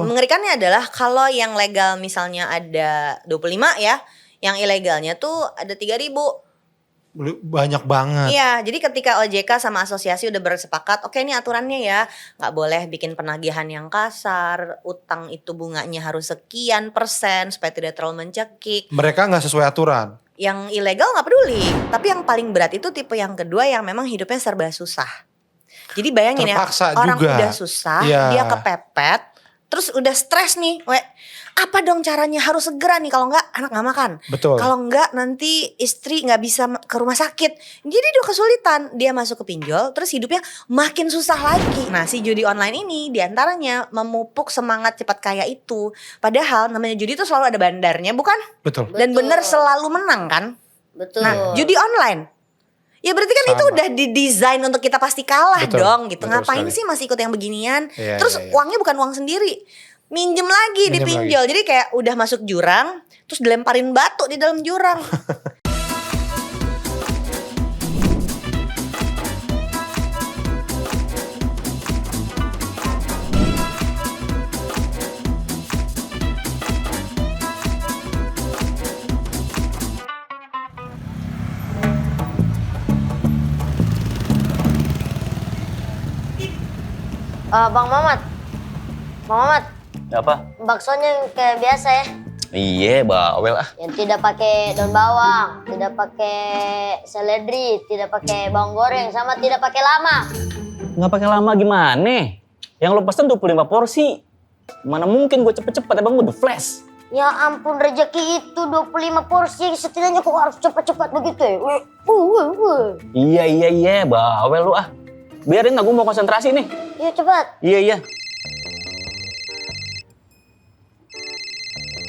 mengerikannya adalah kalau yang legal misalnya ada 25 ya, yang ilegalnya tuh ada 3.000. Banyak banget. Iya, jadi ketika OJK sama asosiasi udah bersepakat, oke ini aturannya ya, nggak boleh bikin penagihan yang kasar, utang itu bunganya harus sekian persen supaya tidak terlalu mencekik. Mereka nggak sesuai aturan. Yang ilegal nggak peduli, tapi yang paling berat itu tipe yang kedua yang memang hidupnya serba susah. Jadi bayangin terpaksa ya, orang juga. udah susah, Iya. dia kepepet, terus udah stres nih, apa dong caranya, harus segera nih, kalau enggak anak nggak makan, Betul. kalau enggak nanti istri nggak bisa ke rumah sakit, jadi dia kesulitan, dia masuk ke pinjol, terus hidupnya makin susah lagi. Nah si judi online ini diantaranya memupuk semangat cepat kaya itu, padahal namanya judi itu selalu ada bandarnya, bukan? Betul. Dan bener selalu menang kan? Betul. Nah judi online, ya berarti kan Sama. itu udah didesain untuk kita pasti kalah. Betul, dong gitu. betul Ngapain sekali. sih masih ikut yang beginian? Iya, Terus iya, iya. uangnya bukan uang sendiri, minjem lagi Minjem dipinjol. Jadi kayak udah masuk jurang, terus dilemparin batu di dalam jurang. Bang Mamat. Bang Mamat, Apa? baksonya yang kayak biasa ya. Iya, bawel ah. Yang tidak pakai daun bawang, tidak pakai seledri, tidak pakai bawang goreng, sama tidak pakai lama. Nggak pakai lama gimana? Yang lo pesen 25 porsi. Mana mungkin gue cepet-cepet, abang gue udah flash. Ya ampun, rezeki itu 25 porsi, setidaknya kok harus cepat-cepat begitu ya? Iya, bawel lu ah. Biarin lah, gue mau konsentrasi nih. Iya cepat. Iya.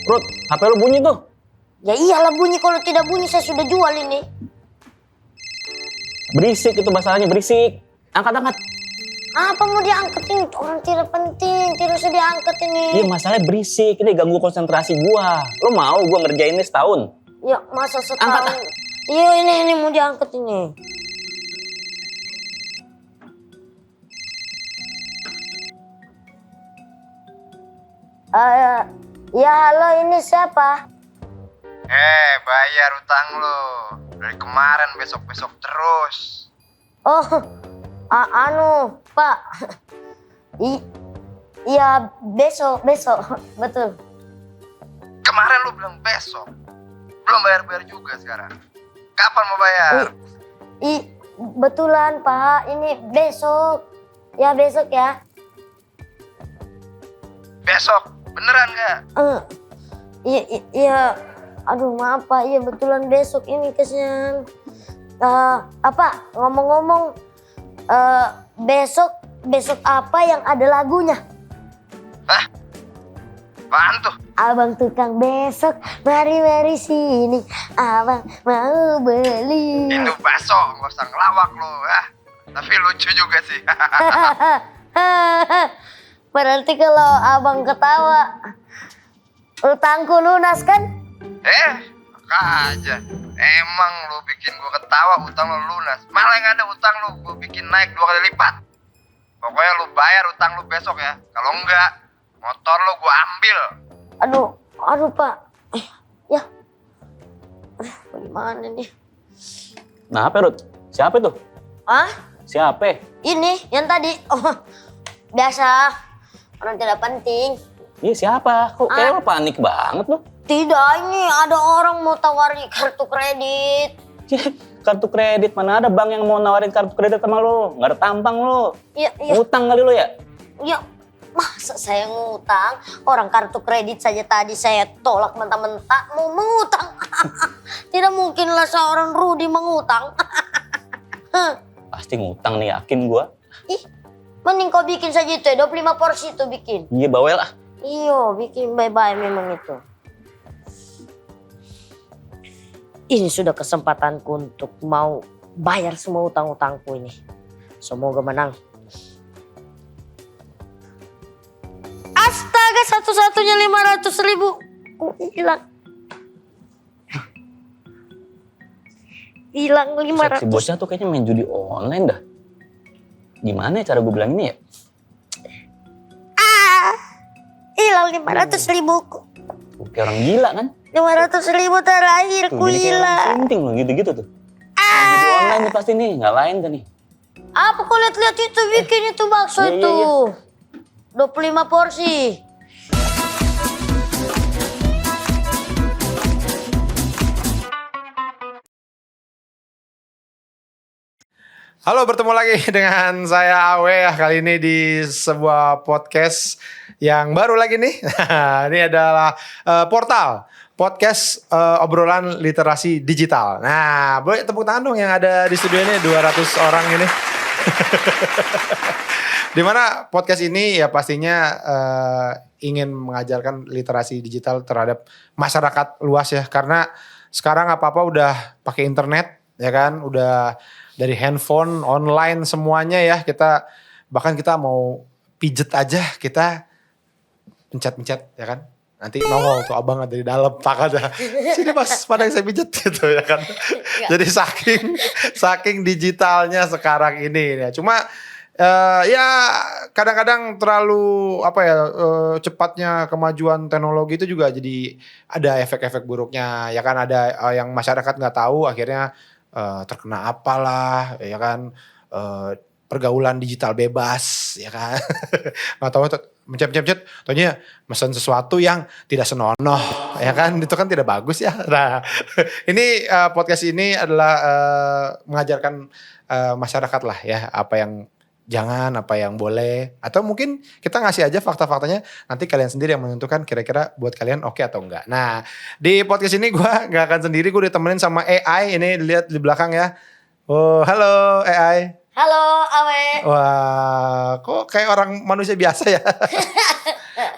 Rut, HP lu bunyi tuh. Ya iyalah bunyi, kalau tidak bunyi saya sudah jual ini. Berisik itu masalahnya, berisik. Angkat. Apa mau diangkat ini? Orang tidak penting, tidak usah diangkat ini. Iya, masalahnya berisik. Ini ganggu konsentrasi gua. Lo mau gua ngerjain ini setahun? Ya masa Angkat, setahun? Iya ini mau diangkat ini. Ya halo, ini siapa? Bayar utang lo. Dari kemarin besok-besok terus. Oh, Pak. Iya besok, betul. Kemarin lo bilang besok. Belum bayar-bayar juga sekarang. Kapan mau bayar? Betulan Pak, ini besok. Ya besok ya. Besok? Beneran gak? Iya. Aduh maaf Pak, iya betulan besok ini kesian. Ngomong-ngomong, besok apa yang ada lagunya? Hah? Apaan tuh? Abang tukang besok, mari sini, abang mau beli. Itu bakso, gak usah ngelawak lo. Tapi lucu juga sih. Berarti kalau abang ketawa, utangku lunas kan? Maka aja. Emang lo bikin gue ketawa, utang lo lunas. Malah yang ada utang lo gue bikin naik 2 kali lipat. Pokoknya lo bayar utang lo besok ya. Kalau enggak, motor lo gue ambil. Aduh Pak. Ya. Bagaimana nih? Nah, apa Rut? Siapa itu? Siapa? Ini yang tadi. Oh, biasa. Orang tidak penting. Iya, siapa? Kok kayak lo panik banget lo? Tidak, ini ada orang mau tawari kartu kredit. Kartu kredit, mana ada bank yang mau nawarin kartu kredit sama lo? Nggak ada tampang lo. Iya. Utang kali lo ya? Ya, masa saya ngutang? Orang kartu kredit saja tadi saya tolak mentah-mentah mau mengutang. Tidak mungkinlah seorang Rudy mengutang. Pasti ngutang nih, yakin gua. Mending kau bikin saja itu ya, 25 porsi itu bikin. Iya, bawel ah. Iya, bikin bye-bye memang itu. Ini sudah kesempatanku untuk mau bayar semua utang-utangku ini. Semoga menang. Astaga, satu-satunya 500.000. Hilang. Hilang Si 500. bosnya tuh kayaknya main judi online dah. Gimana ya cara gue bilang ini ya? Hilang. hilang 500.000ku. Kayak orang gila kan? 500.000 terakhir Tuh, ku jadi kayak orang hilang. sunting loh gitu-gitu tuh. Video online nih pasti nih, nggak lain kan nih. Apa kau lihat-lihat itu bikin itu bakso Iya, iya, itu? 25 porsi. Halo, bertemu lagi dengan saya Awe ya, kali ini di sebuah podcast yang baru lagi nih. Ini adalah portal podcast obrolan literasi digital. Nah, boleh tepuk tangan dong yang ada di studio ini 200 orang ini. Dimana podcast ini ya pastinya ingin mengajarkan literasi digital terhadap masyarakat luas ya, karena sekarang apa-apa udah pakai internet ya kan, udah dari handphone, online semuanya ya. Kita bahkan kita mau pijet aja kita pencet-pencet ya kan. Nanti nongol tuh abang ada di dalam, tak ada. Sini mas, pada saya pijet gitu ya kan. Jadi saking digitalnya sekarang ini ya. Cuma ya kadang-kadang terlalu apa ya, cepatnya kemajuan teknologi itu juga jadi ada efek-efek buruknya ya kan. Ada yang masyarakat nggak tahu akhirnya terkena apalah ya kan, pergaulan digital bebas ya kan. Nggak tahu mencet-mencet taunya mesen sesuatu yang tidak senonoh ya kan, itu kan tidak bagus ya. Nah ini podcast ini adalah mengajarkan masyarakat lah ya, apa yang jangan, apa yang boleh, atau mungkin kita ngasih aja fakta-faktanya, nanti kalian sendiri yang menentukan kira-kira buat kalian oke atau enggak. Nah di podcast ini gue gak akan sendiri, gue ditemenin sama AI, ini lihat di belakang ya. Oh halo AI. Halo Awe. Wah kok kayak orang manusia biasa ya.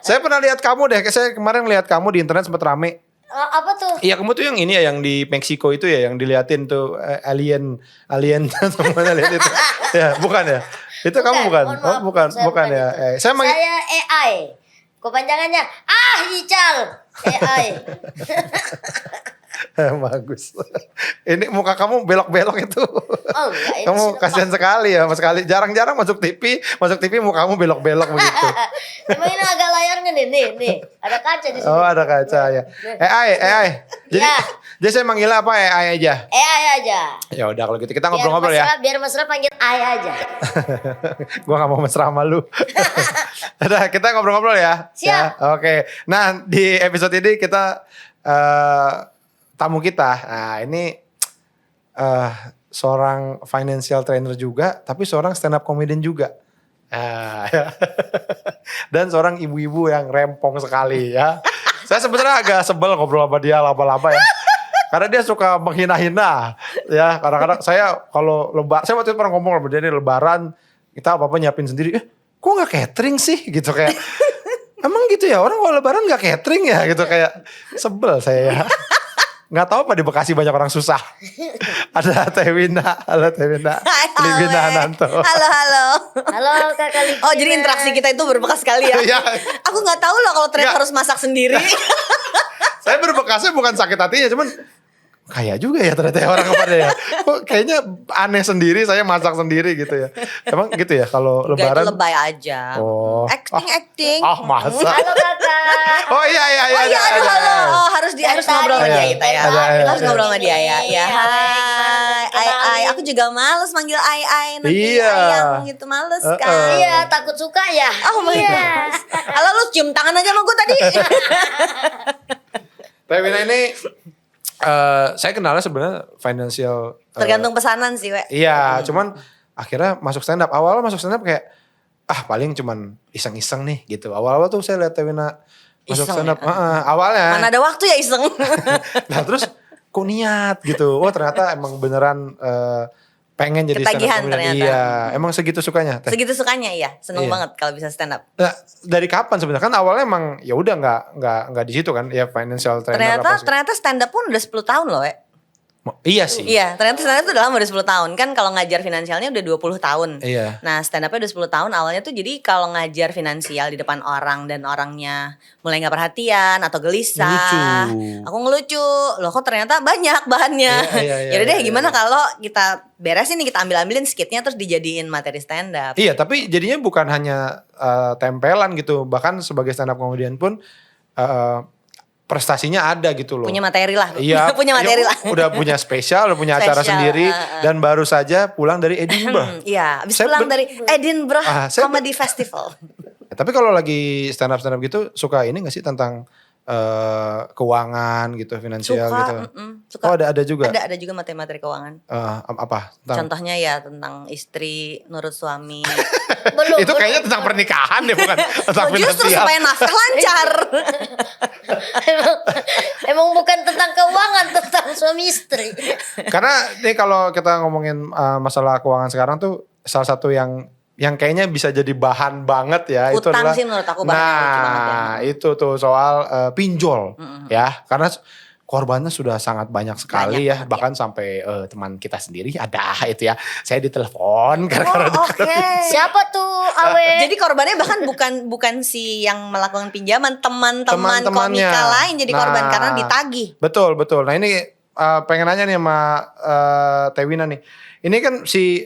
Saya pernah lihat kamu deh, saya kemarin lihat kamu di internet sempat rame. Apa tuh? Iya kamu tuh yang ini ya, yang di Meksiko itu ya, yang diliatin tuh alien semuanya lihat itu. Ya bukan ya? Itu kamu bukan? Mohon maaf, Oh bukan, saya bukan ya. itu. Saya Saya AI. Kepanjangannya Ical AI. bagus. Ini muka kamu belok-belok itu. Oh enggak, ini Kamu sudah kasihan sekali ya, mas sekali. Jarang-jarang masuk TV muka kamu belok-belok begitu. Emang ini agak layarnya nih. Ada kaca di sini. Oh ada kaca ya. AI. Jadi, Ya. jadi saya manggilnya apa AI aja? AI aja. Ya udah kalau gitu kita ngobrol-ngobrol ya. Biar mesra panggil AI aja. Gua gak mau mesra sama lu. Udah kita ngobrol-ngobrol ya. Siap. Ya, oke. Nah di episode ini kita tamu kita. Nah ini seorang financial trainer juga, tapi seorang stand up comedian juga. Dan seorang ibu-ibu yang rempong sekali ya. Saya sebenarnya agak sebel ngobrol sama dia lama-lama ya. Karena dia suka menghina-hina ya. Kadang-kadang saya kalau saya waktu itu pernah ngomong sama dia nih, lebaran kita apa-apa nyiapin sendiri. Kok gak catering sih gitu kayak. Emang gitu ya, orang kalau lebaran gak catering ya gitu, kayak sebel saya ya. Gak tahu apa di Bekasi banyak orang susah. Ada Tewina, halo Tewina. Hai, Livina Awe. Ananto. Halo. Halo Kakak Livina. Oh jadi interaksi kita itu berbekas sekali ya. Iya. Aku nggak tahu loh kalau ternyata Nggak. harus masak sendiri. Saya berbekasnya bukan sakit hatinya, cuman kayak juga ya ternyata ya orang kepada ya. Kok kayaknya aneh sendiri, saya masak sendiri gitu ya. Emang gitu ya kalau Gak itu lebaran. lebay aja. Oh. Acting. Masa. Halo Kakak. Oh iya. Oh iya, aduh halo. Oh, harus ngobrol sama Iya. dia kita ya. Ada, Kita harus ada. ngobrol sama dia ya. Ya, Iya, hai. Ai. Aku juga males manggil Ai. Nanti Iya. ayang gitu males kan. Iya, takut suka ya. Oh my Iya. God. Halo, lu cium tangan aja sama gue tadi. Tewina ini saya kenalnya sebenarnya financial. Tergantung pesanan sih, we. Iya, cuman akhirnya masuk stand up. Awalnya masuk stand up kayak paling cuman iseng-iseng nih gitu. Awal-awal tuh saya lihat Tewina masuk Iseng stand up. ya? Awalnya. Mana ada waktu ya iseng. Nah terus kok niat gitu. Oh ternyata emang beneran pengen jadi stand up Ketagihan comedian. ternyata. Iya, emang segitu sukanya. Teh. Segitu sukanya ya. Seneng Iya. banget kalau bisa stand up. Nah, dari kapan sebenarnya? Kan awalnya emang ya udah nggak di situ kan, ya financial trainer apa sih. Ternyata stand up pun udah 10 tahun loh, we. Iya sih. Iya, ternyata stand up tuh udah lama, udah 10 tahun. Kan kalau ngajar finansialnya udah 20 tahun. Iya. Nah, stand up-nya udah 10 tahun. Awalnya tuh jadi kalau ngajar finansial di depan orang dan orangnya mulai gak perhatian atau gelisah. Ngelucu. Aku ngelucu. Loh kok ternyata banyak bahannya. Iya, Yaudah deh, iya, gimana iya. kalau kita beresin nih, kita ambil-ambilin skitnya terus dijadiin materi stand up. Iya, tapi jadinya bukan hanya tempelan gitu. Bahkan sebagai stand up comedian pun prestasinya ada gitu loh. Punya materi lah. Iya, Punya materi ya, lah. udah punya spesial, udah punya acara Spesial, sendiri dan baru saja pulang dari Edinburgh. Iya, abis Saya pulang ber- dari Edinburgh saya Comedy Festival. Tapi kalau lagi stand up gitu suka ini gak sih tentang keuangan gitu, finansial Suka, gitu? suka. Oh ada juga. Ada juga materi-materi keuangan. Apa? Tentang- Contohnya ya tentang istri nurut suami. Belum. itu kayaknya tentang pernikahan deh, bukan tentang Oh, justru finansial. supaya nafkah lancar. emang bukan tentang keuangan, tentang suami istri. Karena nih kalau kita ngomongin masalah keuangan sekarang tuh salah satu yang kayaknya bisa jadi bahan banget ya itu Utang adalah sih menurut aku bahan yang lucu banget ya. itu tuh soal pinjol ya, karena korbannya sudah sangat banyak sekali Banyak ya, banget, bahkan sampai teman kita sendiri ada itu ya, saya ditelepon gara-gara Oh, oke. Siapa tuh Awe? Jadi korbannya bahkan bukan si yang melakukan pinjaman, teman-teman Teman-temannya. komika lain jadi korban Nah. karena ditagih. Betul. Nah ini pengen nanya nih sama Tewina nih. Ini kan si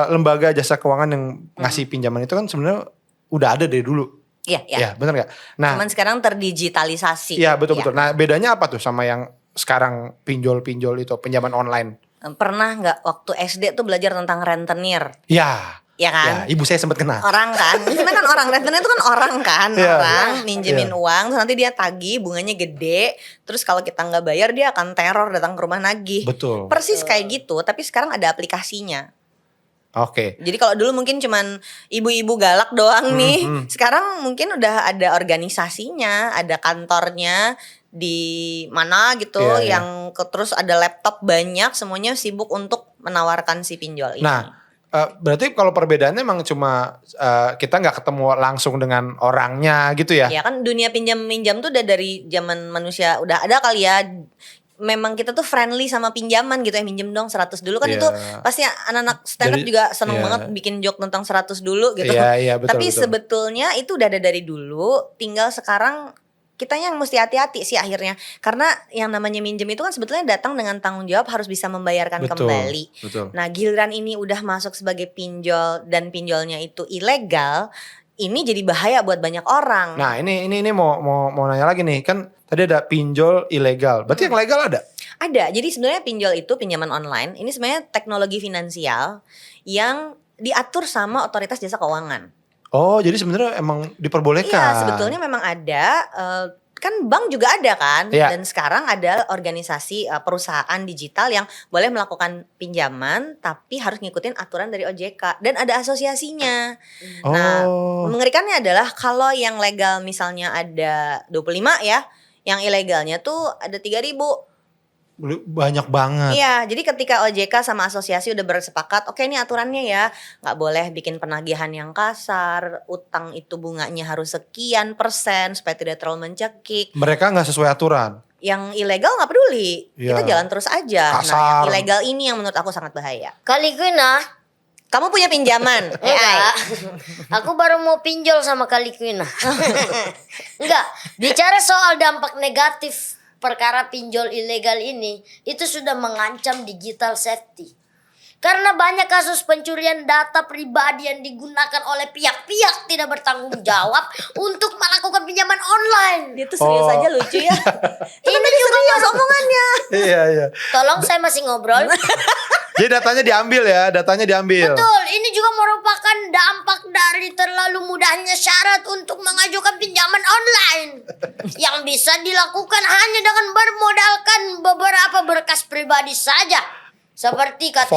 lembaga jasa keuangan yang ngasih pinjaman itu kan sebenarnya udah ada dari dulu. Iya, iya. Ya, benar nggak? Nah, Cuman sekarang terdigitalisasi. iya betul. Iya. Nah, bedanya apa tuh sama yang sekarang pinjol itu pinjaman online? Pernah nggak waktu SD tuh belajar tentang rentenir? Ya, Ya kan? ya, ibu saya sempat kena. Orang kan, sebenarnya kan orang rentenir itu kan orang kan, Iya. orang minjemin Iya. uang, terus nanti dia tagih, bunganya gede, terus kalau kita nggak bayar dia akan teror datang ke rumah nagih. Betul. Persis kayak gitu, tapi sekarang ada aplikasinya. Oke. Jadi kalau dulu mungkin cuman ibu-ibu galak doang nih, sekarang mungkin udah ada organisasinya, ada kantornya di mana gitu, Iya, iya. yang terus ada laptop banyak, semuanya sibuk untuk menawarkan si pinjol ini. Nah, berarti kalau perbedaannya emang cuma kita nggak ketemu langsung dengan orangnya gitu ya? Ya kan dunia pinjam-minjam tuh udah dari zaman manusia udah ada kali ya. Memang kita tuh friendly sama pinjaman gitu ya, minjem dong 100 dulu kan Iya. itu pasti anak-anak stand up Jadi, juga seneng iya. banget bikin joke tentang 100 dulu gitu. Iya, betul, Tapi betul. sebetulnya itu udah ada dari dulu, tinggal sekarang kitanya yang mesti hati-hati sih akhirnya. Karena yang namanya minjem itu kan sebetulnya datang dengan tanggung jawab harus bisa membayarkan Betul, kembali. betul. Nah, giliran ini udah masuk sebagai pinjol dan pinjolnya itu ilegal, ini jadi bahaya buat banyak orang. Nah, ini mau nanya lagi nih, kan tadi ada pinjol ilegal. Berarti yang legal ada? Ada. Jadi sebenarnya pinjol itu pinjaman online. Ini sebenarnya teknologi finansial yang diatur sama otoritas jasa keuangan. Oh, jadi sebenarnya emang diperbolehkan. Iya, sebetulnya memang ada. Kan bank juga ada kan. Iya. Dan sekarang ada organisasi perusahaan digital yang boleh melakukan pinjaman, tapi harus ngikutin aturan dari OJK. Dan ada asosiasinya. Nah, Oh, mengerikannya adalah kalau yang legal misalnya ada 25 ya, yang ilegalnya tuh ada 3.000. banyak banget. Iya, jadi ketika OJK sama asosiasi udah bersepakat, oke ini aturannya ya, nggak boleh bikin penagihan yang kasar, utang itu bunganya harus sekian persen supaya tidak terlalu mencekik. Mereka nggak sesuai aturan. Yang ilegal nggak peduli, kita Iya. jalan terus aja. Nah, Kasar. yang ilegal ini yang menurut aku sangat bahaya. Kali Quina, Kamu punya pinjaman, enggak. Aku baru mau pinjol sama Kali Quina. Enggak, bicara soal dampak negatif perkara pinjol ilegal ini, itu sudah mengancam digital safety. Karena banyak kasus pencurian data pribadi yang digunakan oleh pihak-pihak tidak bertanggung jawab untuk melakukan pinjaman online. Dia tuh serius Oh. aja lucu ya. Ini juga Serius omongannya. Iya. tolong saya masih ngobrol. Jadi datanya diambil ya, datanya diambil. Betul, ini juga merupakan dampak dari terlalu mudahnya syarat untuk mengajukan pinjaman online yang bisa dilakukan hanya dengan bermodalkan beberapa berkas pribadi saja. Seperti KTP.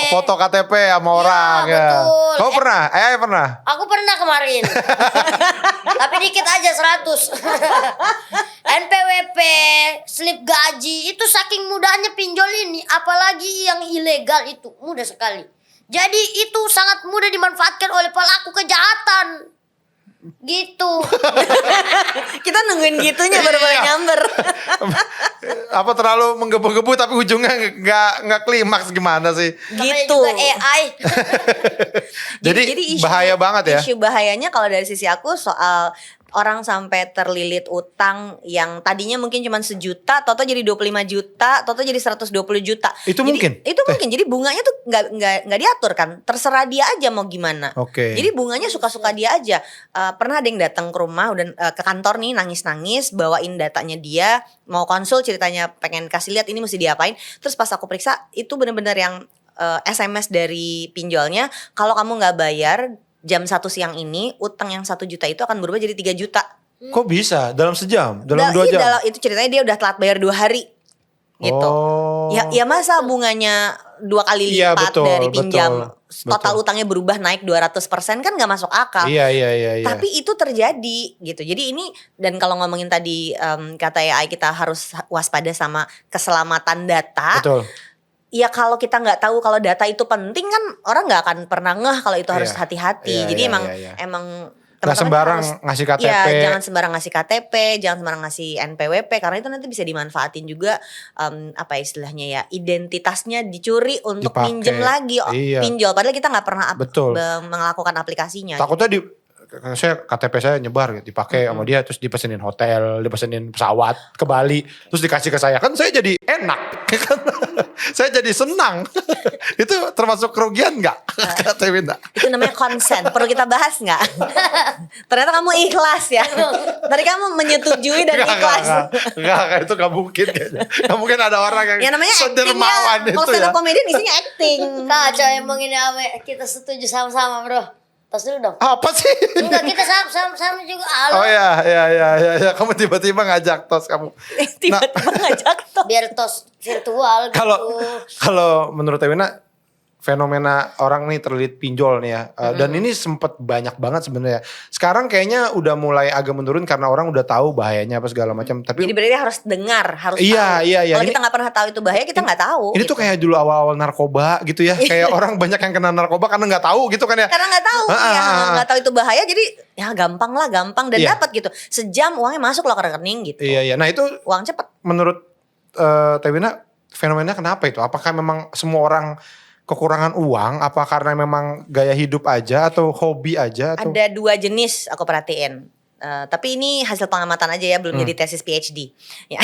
Foto KTP sama orang ya. betul. Kamu pernah? Pernah. Aku pernah kemarin. Tapi dikit aja 100. NPWP, slip gaji, itu saking mudahnya pinjol ini, apalagi yang ilegal itu mudah sekali. Jadi itu sangat mudah dimanfaatkan oleh pelaku kejahatan. Gitu. Kita nungguin gitunya baru boleh Iya. nyamber. apa terlalu menggebu-gebu tapi ujungnya nggak klimaks gimana sih? Namanya Gitu. juga AI. Jadi bahaya banget ya. Isu bahayanya kalau dari sisi aku soal orang sampai terlilit utang yang tadinya mungkin cuma 1 juta, toto jadi 25 juta, toto jadi 120 juta. Itu Jadi, mungkin? Itu mungkin. Jadi bunganya tuh nggak diatur kan, terserah dia aja mau gimana. Oke. Jadi bunganya suka-suka dia aja. Pernah ada yang datang ke rumah, udah ke kantor nih nangis-nangis, bawain datanya dia, mau konsul ceritanya pengen kasih lihat ini mesti diapain. Terus pas aku periksa itu bener-bener yang SMS dari pinjolnya, kalau kamu nggak bayar jam 1 siang ini, utang yang 1 juta itu akan berubah jadi 3 juta. Kok bisa? Dalam sejam? Dalam 2 Iya, jam? itu ceritanya dia udah telat bayar 2 hari. Gitu. Oh. Ya masa bunganya 2 kali Iya, lipat betul, dari pinjam. betul. Total utangnya berubah naik 200% kan gak masuk akal. Iya. Tapi itu terjadi gitu. Jadi ini, dan kalau ngomongin tadi kata AI kita harus waspada sama keselamatan data. Betul. Ya kalau kita nggak tahu kalau data itu penting kan orang nggak akan pernah ngeh kalau itu harus Iya. hati-hati. Iya, Jadi iya, emang iya. emang Nggak teman-teman sembarang harus, ngasih KTP. Iya, jangan sembarang ngasih KTP, jangan sembarang ngasih NPWP karena itu nanti bisa dimanfaatin juga apa istilahnya ya, identitasnya dicuri untuk Dipakai. pinjem lagi Iya. pinjol padahal kita nggak pernah Betul. melakukan aplikasinya. Takutnya KTP saya nyebar gitu, dipakai sama dia terus dipesenin hotel, dipesenin pesawat ke Bali, terus dikasih ke saya. Kan saya jadi enak. Saya jadi senang. Itu termasuk kerugian enggak? Kata Winda. Itu namanya konsen. Perlu kita bahas nggak? Ternyata kamu ikhlas ya. Tadi kamu menyetujui dan ikhlas. Enggak, itu gak mungkin kayaknya. Gak mungkin ada orang yang Ya namanya acting sedermawan ya. itu Kalau stand ya. up comedian isinya acting. Kacau emang ini kita setuju sama-sama bro. Tos dulu dong. Apa sih? Enggak, kita sama-sama juga. Halo. Oh ya. Kamu tiba-tiba ngajak tos kamu. Tiba-tiba ngajak toh. Biar tos virtual gitu. Kalau menurut Ewina fenomena orang nih terlilit pinjol nih ya. Dan ini sempet banyak banget sebenarnya. Sekarang kayaknya udah mulai agak menurun karena orang udah tahu bahayanya apa segala macam. Tapi Jadi berarti harus dengar, harus Iya, tahu. iya. Kalau Ini- kita nggak pernah tahu itu bahaya, kita nggak tahu. ini gitu. tuh kayak dulu awal-awal narkoba gitu ya. Kayak orang banyak yang kena narkoba karena nggak tahu gitu kan ya. Karena nggak tahu, ya nggak tahu itu bahaya, jadi ya gampang dan Iya. dapat gitu. Sejam uangnya masuk loh ke rekening gitu. Iya. Nah itu Uang cepet. menurut Tewina fenomena kenapa itu? Apakah memang semua orang kekurangan uang? Apa karena memang gaya hidup aja atau hobi aja? Atau? Ada 2 jenis aku perhatiin. Tapi ini hasil pengamatan aja ya, belum jadi tesis PhD. Ya.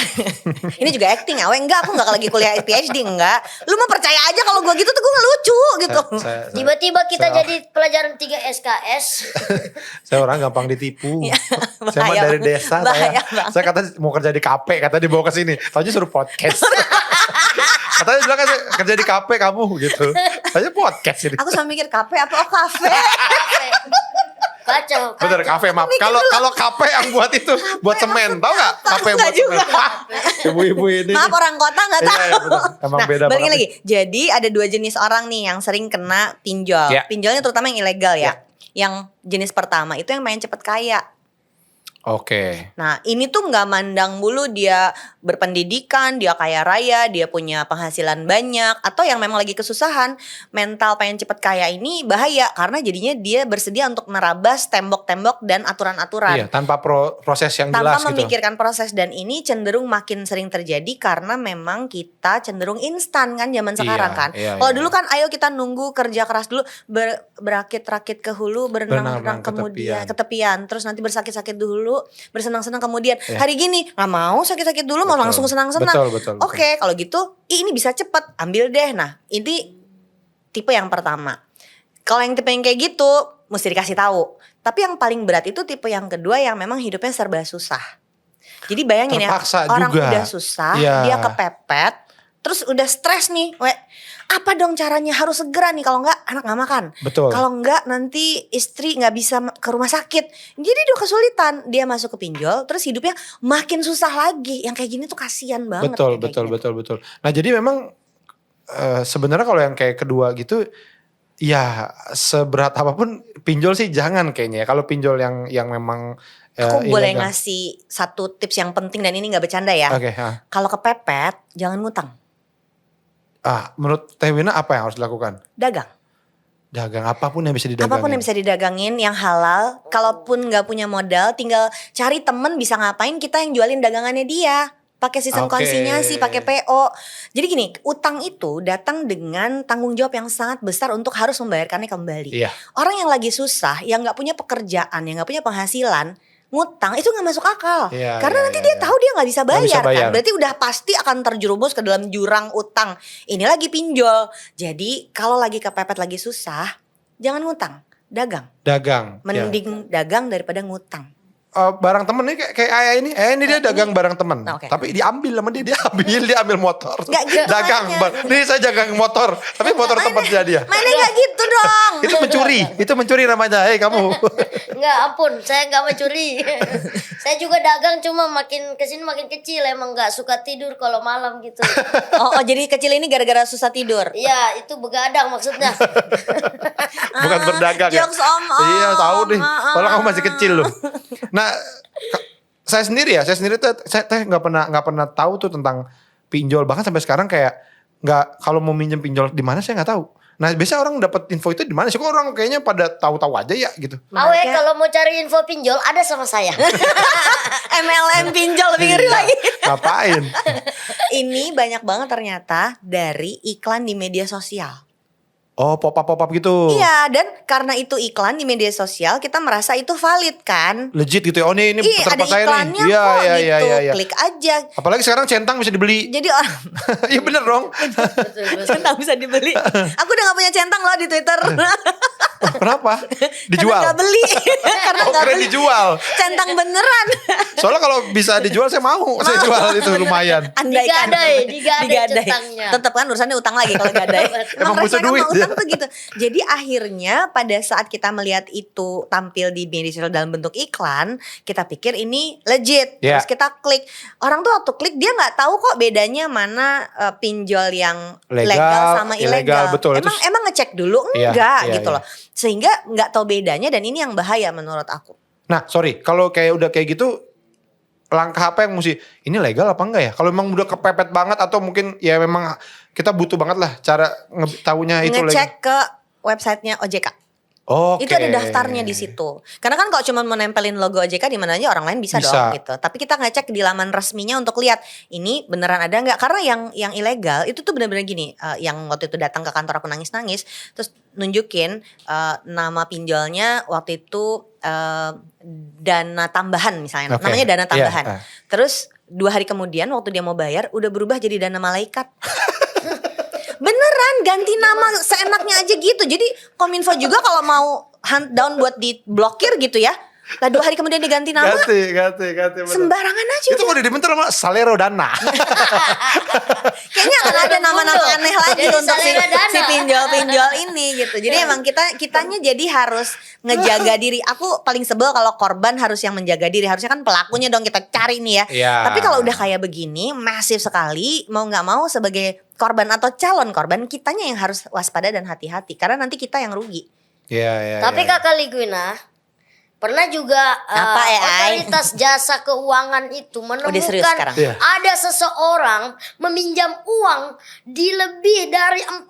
Ini juga acting ya? Enggak, aku nggak lagi kuliah PhD, enggak. Lu mau percaya aja kalau gue gitu tuh gue lucu gitu. Tiba-tiba kita Saya- jadi pelajaran 3 SKS. Saya orang gampang ditipu. Iya, Saya mah bahaya dari banget. desa. Bahaya banget. Saya kata mau kerja di KP, kata dibawa ke sini. Taunya suruh podcast. Katanya bilang kan kerja di KP kamu gitu. Saya podcast ini. Aku sama mikir kafe apa? Oh kafe. Kacau. Bener kafe maaf. Kalau KP yang buat itu buat semen, tahu nggak? KP Enggak buat semen. juga. Hah, Ibu-ibu ini. Maaf orang kota nggak Iya, tahu. iya, bener. Emang Nah, beda balikin banget. lagi. Jadi ada 2 jenis orang nih yang sering kena pinjol. Ya. Pinjolnya terutama yang ilegal Ya. ya. Yang jenis pertama itu yang pengen cepet kaya. Oke. Nah ini tuh nggak mandang mulu dia berpendidikan, dia kaya raya, dia punya penghasilan banyak, atau yang memang lagi kesusahan, mental pengen cepet kaya ini bahaya karena jadinya dia bersedia untuk nerabas tembok-tembok dan aturan-aturan. Iya, tanpa proses yang Tanpa jelas gitu. memikirkan proses, dan ini cenderung makin sering terjadi karena memang kita cenderung instan kan zaman sekarang kan. iya, Kalau iya. dulu kan ayo kita nunggu kerja keras dulu, berakit-rakit ke hulu, Berenang-renang berenang-renang ke kemudian ke tepian, terus nanti bersakit-sakit dulu, bersenang-senang kemudian. Iya. Hari gini nggak mau sakit-sakit dulu, mau Betul. langsung senang-senang. Betul. Oke, kalau gitu ini bisa cepet, ambil deh. Nah ini tipe yang pertama. Kalau yang tipe yang kayak gitu mesti dikasih tahu. Tapi yang paling berat itu tipe yang kedua yang memang hidupnya serba susah. Jadi bayangin Terpaksa ya, orang juga. udah susah, Iya. dia kepepet, terus udah stres nih. Apa dong caranya? Harus segera nih, kalau enggak anak nggak makan. Betul. Kalau enggak nanti istri nggak bisa ke rumah sakit. Jadi dia kesulitan, dia masuk ke pinjol, terus hidupnya makin susah lagi. Yang kayak gini tuh kasihan banget. Betul, kayak gini. betul. Nah jadi memang sebenarnya kalau yang kayak kedua gitu, ya seberat apapun pinjol sih jangan kayaknya. Kalau pinjol yang memang Aku boleh ilegal. ngasih satu tips yang penting dan ini nggak bercanda ya. Oke, Kalau kepepet, jangan ngutang, menurut Teh Wina apa yang harus dilakukan? dagang. Dagang apapun yang bisa didagangin. Apapun yang bisa didagangin, yang halal. Kalaupun nggak punya modal, tinggal cari temen bisa ngapain, kita yang jualin dagangannya dia. pakai sistem Oke. konsinyasi, pakai PO. Jadi gini, utang itu datang dengan tanggung jawab yang sangat besar untuk harus membayarkannya kembali. Iya. Orang yang lagi susah, yang nggak punya pekerjaan, yang nggak punya penghasilan, ngutang itu nggak masuk akal. Iya, Karena iya, nanti iya, dia iya. tahu dia nggak bisa Nggak bisa bayar, bayar. kan. Berarti udah pasti akan terjerumus ke dalam jurang utang. Ini lagi pinjol. Jadi kalau lagi kepepet, lagi susah, jangan ngutang, dagang. Dagang. Ya. Mending dagang daripada ngutang. Barang temen nih kayak ayah ini dia dagang barang temen. Nah, oke. Tapi diambil sama dia ambil motor. Nggak gitu dagang. mainnya. Nih saya dagang motor, tapi motor temennya dia. Mainnya nggak gitu dong. Itu mencuri namanya. Hei kamu. Enggak, ampun, saya enggak mencuri. Saya juga dagang, cuma makin kesini makin kecil. Emang enggak suka tidur kalau malam gitu. Oh, jadi kecil ini gara-gara susah tidur. Iya, itu begadang maksudnya. Bukan berdagang ya. Jokes om. Iya tahu nih. Ah. Kalau kamu masih kecil loh. Nah, saya sendiri tuh saya nggak pernah tahu tuh tentang pinjol, bahkan sampai sekarang kayak nggak, kalau mau minjem pinjol di mana saya nggak tahu. Nah biasanya orang dapat info itu di mana sih? Kok orang kayaknya pada tahu-tahu aja ya gitu. Awe, Makanya- kalau mau cari info pinjol ada sama saya. MLM pinjol lebih ngeri Iya. lagi. Ngapain? Ini banyak banget ternyata dari iklan di media sosial. Oh pop up gitu. Iya, dan karena itu iklan di media sosial, kita merasa itu valid kan? Legit gitu ya. Oh ini Ih, ada tempat saya nih. iklannya Iya kok iya gitu. iya iya. Klik aja. Apalagi sekarang centang bisa dibeli. Jadi orang Iya bener dong. centang bisa dibeli. Aku udah gak punya centang loh di Twitter. Oh, kenapa? Karena Dijual. gak beli. Karena Oh gak keren beli. dijual. Centang beneran. Soalnya kalau bisa dijual saya mau. Saya jual itu lumayan. Andaikan. Digadai centangnya. Tetap kan urusannya utang lagi kalau gadai. Emang butuh rasanya duit sama utang ya. tuh gitu. Jadi akhirnya pada saat kita melihat itu tampil di media sosial dalam bentuk iklan, kita pikir ini legit. Yeah. Terus kita klik. Orang tuh waktu klik dia nggak tahu kok bedanya mana pinjol yang Legal, legal sama ilegal, ilegal. betul. Itu Emang ngecek dulu Iya, enggak iya, gitu iya. loh. Sehingga nggak tahu bedanya dan ini yang bahaya menurut aku. Nah sorry, kalau kayak udah kayak gitu, langkah apa yang mesti, ini legal apa enggak ya? Kalau memang udah kepepet banget atau mungkin ya memang kita butuh banget lah cara tahunya itu Ngecek ke websitenya OJK. Oke. Itu ada daftarnya di situ. Karena kan kalau cuma menempelin logo OJK di mana aja orang lain bisa Bisa. dong gitu. Tapi kita ngecek di laman resminya untuk lihat ini beneran ada nggak. Karena yang ilegal itu tuh bener-bener gini. Yang waktu itu datang ke kantor aku nangis-nangis, terus nunjukin nama pinjolnya waktu itu dana tambahan misalnya. Oke. Namanya dana tambahan. Iya. Terus 2 hari kemudian waktu dia mau bayar udah berubah jadi dana malaikat. Beneran ganti nama seenaknya aja gitu. Jadi Kominfo juga kalau mau hunt down buat diblokir gitu ya. Lah 2 hari kemudian diganti nama. Ganti. bener. Sembarangan aja Itu udah. mau dibentar sama Salero Dana. Kayaknya akan ada nama-nama aneh lagi Jadi untuk si, Salera Dana. si pinjol-pinjol ini gitu. Jadi emang kitanya jadi harus ngejaga diri. Aku paling sebel kalau korban harus yang menjaga diri. Harusnya kan pelakunya dong kita cari nih ya. Iya. Tapi kalau udah kayak begini masif sekali, mau nggak mau sebagai korban atau calon korban, kitanya yang harus waspada dan hati-hati karena nanti kita yang rugi. Iya. Tapi Kakak Liguina pernah juga Apa, Ai? otoritas jasa keuangan itu Udah serius menemukan sekarang? Iya. ada seseorang meminjam uang di lebih dari 40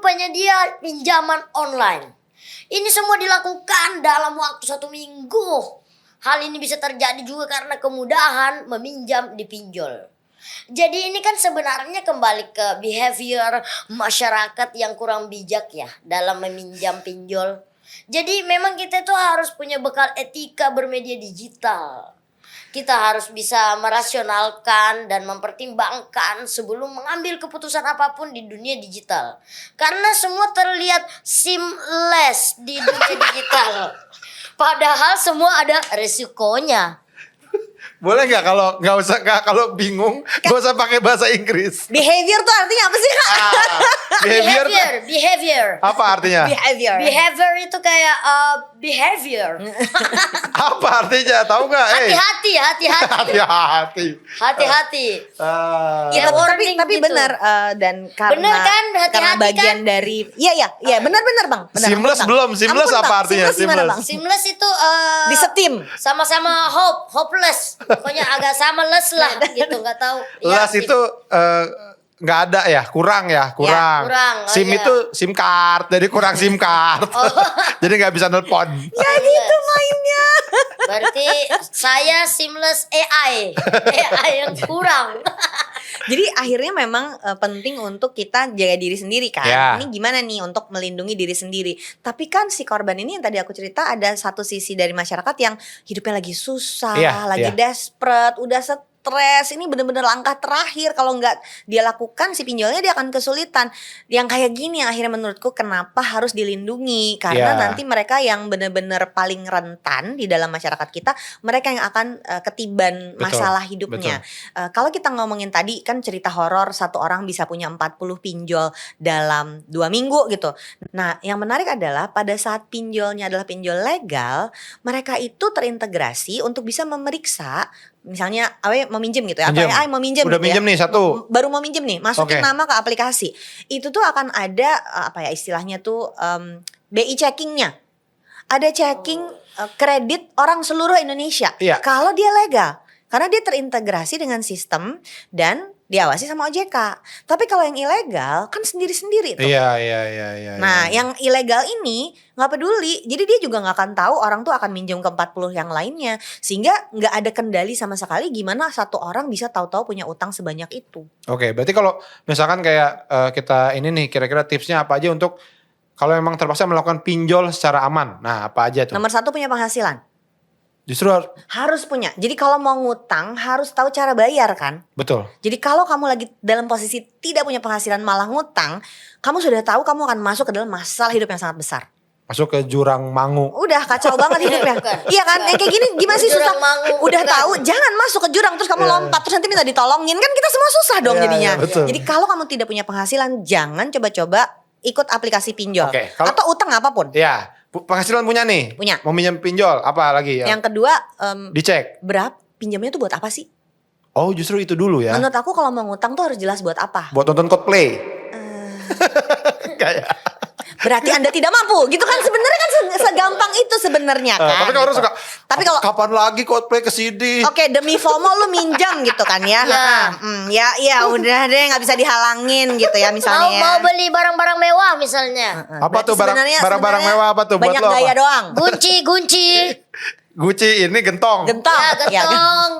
penyedia pinjaman online. Ini semua dilakukan dalam waktu 1 minggu. Hal ini bisa terjadi juga karena kemudahan meminjam di pinjol. Jadi ini kan sebenarnya kembali ke behavior masyarakat yang kurang bijak ya dalam meminjam pinjol. Jadi memang kita itu harus punya bekal etika bermedia digital. Kita harus bisa merasionalkan dan mempertimbangkan sebelum mengambil keputusan apapun di dunia digital. Karena semua terlihat seamless di dunia digital. Padahal semua ada resikonya. Boleh nggak kalau bingung nggak usah pakai bahasa Inggris. Behavior tuh artinya apa sih Kak? Behavior. Apa artinya? Behavior. Behavior itu kayak behavior. Apa artinya? Tahu nggak? Hati-hati. Hati-hati. Ya, Ya, warning tapi gitu. benar dan karena Benar kan? Hati-hati karena bagian kan? dari iya benar Bang. Benar. Seamless Bang. belum? Seamless Ampun, apa Bang. artinya? Seamless gimana, Bang? Seamless itu Disetim. sama-sama hopeless. Pokoknya agak sama less lah gitu, nggak tahu. Ya, Las itu nggak ada ya, kurang. kurang. Oh, SIM iya. itu SIM card, jadi kurang SIM card. Jadi nggak bisa nelpon. Ya gitu mainnya. Berarti saya seamless AI. AI yang kurang. Jadi akhirnya memang penting untuk kita jaga diri sendiri kan. Ya. Ini gimana nih untuk melindungi diri sendiri. Tapi kan si korban ini yang tadi aku cerita ada satu sisi dari masyarakat yang hidupnya lagi susah, Iya, lagi iya. desperate, udah stres. Ini bener-bener langkah terakhir. Kalau nggak dia lakukan si pinjolnya dia akan kesulitan. Yang kayak gini yang akhirnya menurutku kenapa harus dilindungi. Karena Ya. nanti mereka yang bener-bener paling rentan di dalam masyarakat kita, mereka yang akan ketiban Betul, masalah hidupnya. Kalau kita ngomongin tadi kan cerita horor satu orang bisa punya 40 pinjol dalam 2 minggu gitu. Nah yang menarik adalah pada saat pinjolnya adalah pinjol legal, mereka itu terintegrasi untuk bisa memeriksa. Misalnya Awe mau minjem gitu ya, Minjem. atau AI mau minjem Udah gitu minjem ya. nih, satu. Baru mau minjem nih, masukin Oke. nama ke aplikasi. Itu tuh akan ada apa ya istilahnya tuh BI checkingnya. Ada checking kredit orang seluruh Indonesia. Iya. Kalau dia legal, karena dia terintegrasi dengan sistem dan diawasi sama OJK. Tapi kalau yang ilegal kan sendiri-sendiri tuh. Iya. Nah, yang ilegal ini nggak peduli. Jadi dia juga nggak akan tahu orang tuh akan minjem ke 40 yang lainnya. Sehingga nggak ada kendali sama sekali gimana satu orang bisa tahu-tahu punya utang sebanyak itu. Oke, berarti kalau misalkan kayak kita ini nih, kira-kira tipsnya apa aja untuk kalau memang terpaksa melakukan pinjol secara aman. Nah, apa aja tuh? Nomor 1 punya penghasilan. Justru Harus punya. Jadi kalau mau ngutang harus tahu cara bayar kan. betul. Jadi kalau kamu lagi dalam posisi tidak punya penghasilan malah ngutang, kamu sudah tahu kamu akan masuk ke dalam masalah hidup yang sangat besar. Masuk ke jurang mangu. Udah kacau banget hidupnya. Bukan. Iya kan? Yang kayak gini gimana sih Jurang susah? mangu, Udah bukan. tahu jangan masuk ke jurang terus kamu Iya. lompat terus nanti minta ditolongin kan kita semua susah dong Iya, jadinya. iya, betul. Jadi kalau kamu tidak punya penghasilan jangan coba-coba ikut aplikasi pinjol Oke, kalau- atau utang apapun. Ya, penghasilan punya nih. Punya. Mau minjem pinjol, apa lagi ya? Yang kedua Dicek. berapa pinjamnya tuh buat apa sih? Oh, justru itu dulu ya. Menurut aku kalau mau ngutang tuh harus jelas buat apa. Buat nonton Coldplay. Kayak. Berarti Anda tidak mampu. Gitu kan sebenarnya kan segampang itu sebenarnya kan. Tapi kalau orang gitu. suka. Tapi kalau kapan lagi Coldplay ke sini? oke demi FOMO lu minjam gitu kan ya. Ya. Ya udah deh nggak bisa dihalangin gitu ya misalnya. ya. Mau beli barang-barang mewah misalnya. Apa tuh Sebenarnya- barang-barang sebenarnya mewah apa tuh? Buat Banyak lo apa? gaya doang. Gunci. Gucci ini gentong. Gentong. Ya Ya, gentong.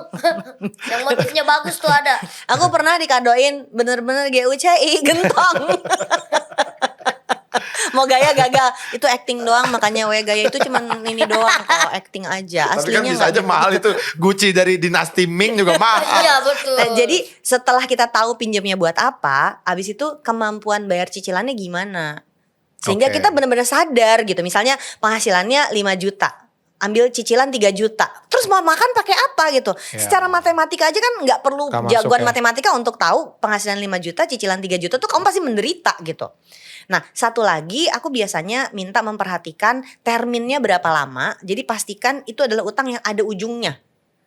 Yang motifnya bagus tuh ada. Aku pernah dikadoin bener-bener GUCI gentong. Mau gaya gagal itu acting doang makanya gaya itu cuman ini doang kalau acting aja Tapi kan aslinya bisa nggak aja gitu. mahal itu. Gucci dari dinasti Ming juga mahal. Iya betul. Nah, jadi setelah kita tahu pinjamnya buat apa, abis itu kemampuan bayar cicilannya gimana. Sehingga Oke. kita benar-benar sadar gitu. Misalnya penghasilannya 5 juta. Ambil cicilan 3 juta. Terus mau makan pakai apa gitu. Ya. Secara matematika aja kan nggak perlu Nggak masuk jagoan ya. matematika untuk tahu penghasilan 5 juta, cicilan 3 juta tuh kamu pasti menderita gitu. Nah, satu lagi aku biasanya minta memperhatikan terminnya berapa lama. Jadi pastikan itu adalah utang yang ada ujungnya.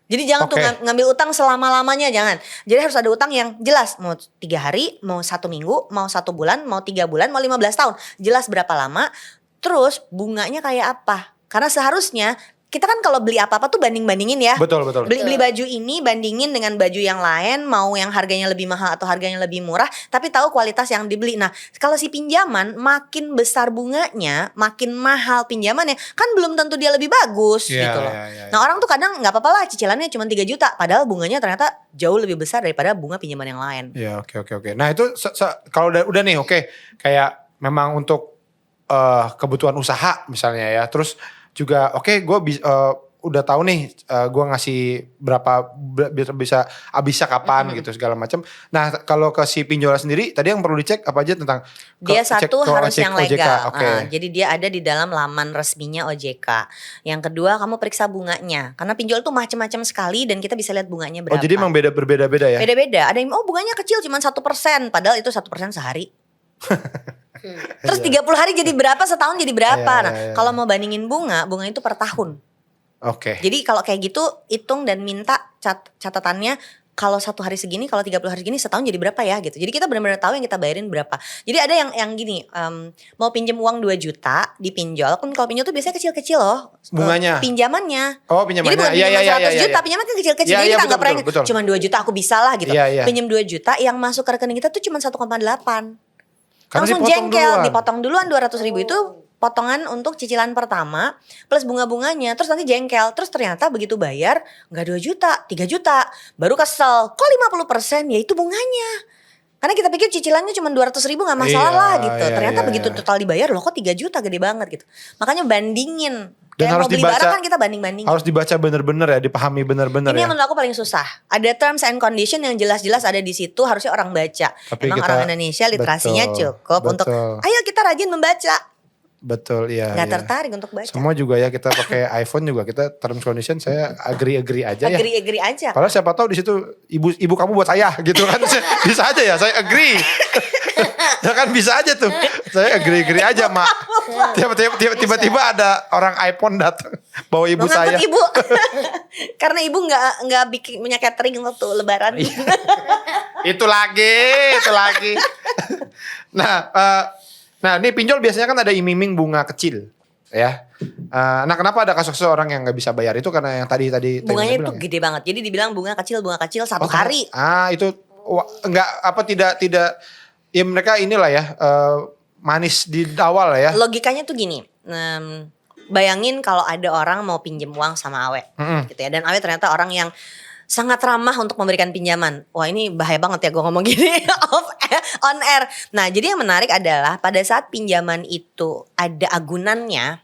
Jadi jangan tuh Oke. ngambil utang selama-lamanya, jangan. Jadi harus ada utang yang jelas, mau 3 hari, mau 1 minggu, mau 1 bulan, mau 3 bulan, mau 15 tahun. Jelas berapa lama, terus bunganya kayak apa. Karena seharusnya kita kan kalau beli apa-apa tuh banding-bandingin ya. Betul, betul. Beli baju ini bandingin dengan baju yang lain, mau yang harganya lebih mahal atau harganya lebih murah, tapi tahu kualitas yang dibeli. Nah, kalau si pinjaman makin besar bunganya, makin mahal pinjamannya, kan belum tentu dia lebih bagus Iya, gitu loh. iya, iya, Nah, orang tuh kadang nggak apa-apa lah cicilannya cuma 3 juta, padahal bunganya ternyata jauh lebih besar daripada bunga pinjaman yang lain. Ya, oke. Nah, itu kalau udah nih, oke. Kayak memang untuk kebutuhan usaha misalnya ya. Terus juga gue udah tahu nih gue ngasih berapa bisa habisnya kapan gitu segala macam. Nah, kalau ke si pinjol sendiri tadi yang perlu dicek apa aja tentang Dia satu harus yang OJK. legal. Oke. Jadi dia ada di dalam laman resminya OJK. Yang kedua kamu periksa bunganya. Karena pinjol tuh macam-macam sekali dan kita bisa lihat bunganya berapa. Oh, jadi emang berbeda-beda ya? Beda-beda. Ada yang bunganya kecil cuma 1%, padahal itu 1% sehari. Terus 30 hari jadi berapa, setahun jadi berapa. Iya, Nah, iya. kalau mau bandingin bunga itu per tahun. Oke. Jadi kalau kayak gitu hitung dan minta catatannya kalau 1 hari segini, kalau 30 hari segini, setahun jadi berapa ya gitu. Jadi kita benar-benar tahu yang kita bayarin berapa. Jadi ada yang gini, mau pinjam uang 2 juta dipinjol, kan kalau pinjol tuh biasanya kecil-kecil loh. Bunganya? Pinjamannya. Oh, pinjamannya. Jadi bukan Iya, pinjaman iya, 100 iya, juta, iya. pinjaman kan kecil-kecil. Iya, Jadi iya, kita nggak betul, pernah betul. cuma 2 juta aku bisa lah gitu. Iya, iya. Pinjam 2 juta, yang masuk ke rekening kita tuh cuma 1,8. Karena Langsung dipotong jengkel, duluan. dipotong duluan 200.000 itu potongan untuk cicilan pertama plus bunga-bunganya, terus nanti jengkel, terus ternyata begitu bayar nggak 2 juta, 3 juta, baru kesel, kok 50%, ya itu bunganya. Karena kita pikir cicilannya cuma 200.000 nggak masalah Iya, lah gitu, iya, ternyata iya, begitu iya. total dibayar loh kok 3 juta, gede banget gitu. Makanya bandingin, Dan kayak harus mau beli dibaca- barang kan kita banding-bandingin. Harus dibaca bener-bener ya, dipahami bener-bener Ini ya. yang menurut aku paling susah. Ada terms and condition yang jelas-jelas ada di situ, harusnya orang baca. Tapi Emang kita- orang Indonesia literasinya betul, cukup untuk, betul. ayo kita rajin membaca. Betul, iya. Nggak iya. tertarik untuk baca. Semua juga ya, kita pakai iPhone juga kita terms condition saya agree aja ya. Agree aja. Padahal siapa tahu di situ ibu kamu buat saya gitu kan. Bisa aja ya, saya agree. Ya kan bisa aja tuh. Saya agree aja, Mak. Tiba-tiba ada orang iPhone datang bawa ibu saya. Mengangkut ibu. Karena ibu nggak bikin punya catering waktu lebaran. Iya. Itu lagi. Nah, ini pinjol biasanya kan ada iming-iming bunga kecil, ya. Nah, kenapa ada kasus orang yang nggak bisa bayar itu karena yang tadi Bunganya Temi itu bilang ya? gede banget. Jadi dibilang bunga kecil 1 Oh, hari. itu enggak apa tidak ya mereka inilah ya manis di awal ya. Logikanya tuh gini. Bayangin kalau ada orang mau pinjem uang sama Awe, gitu ya. Dan Awe ternyata orang yang sangat ramah untuk memberikan pinjaman. Wah, ini bahaya banget ya gue ngomong gini on air. Nah, jadi yang menarik adalah pada saat pinjaman itu ada agunannya.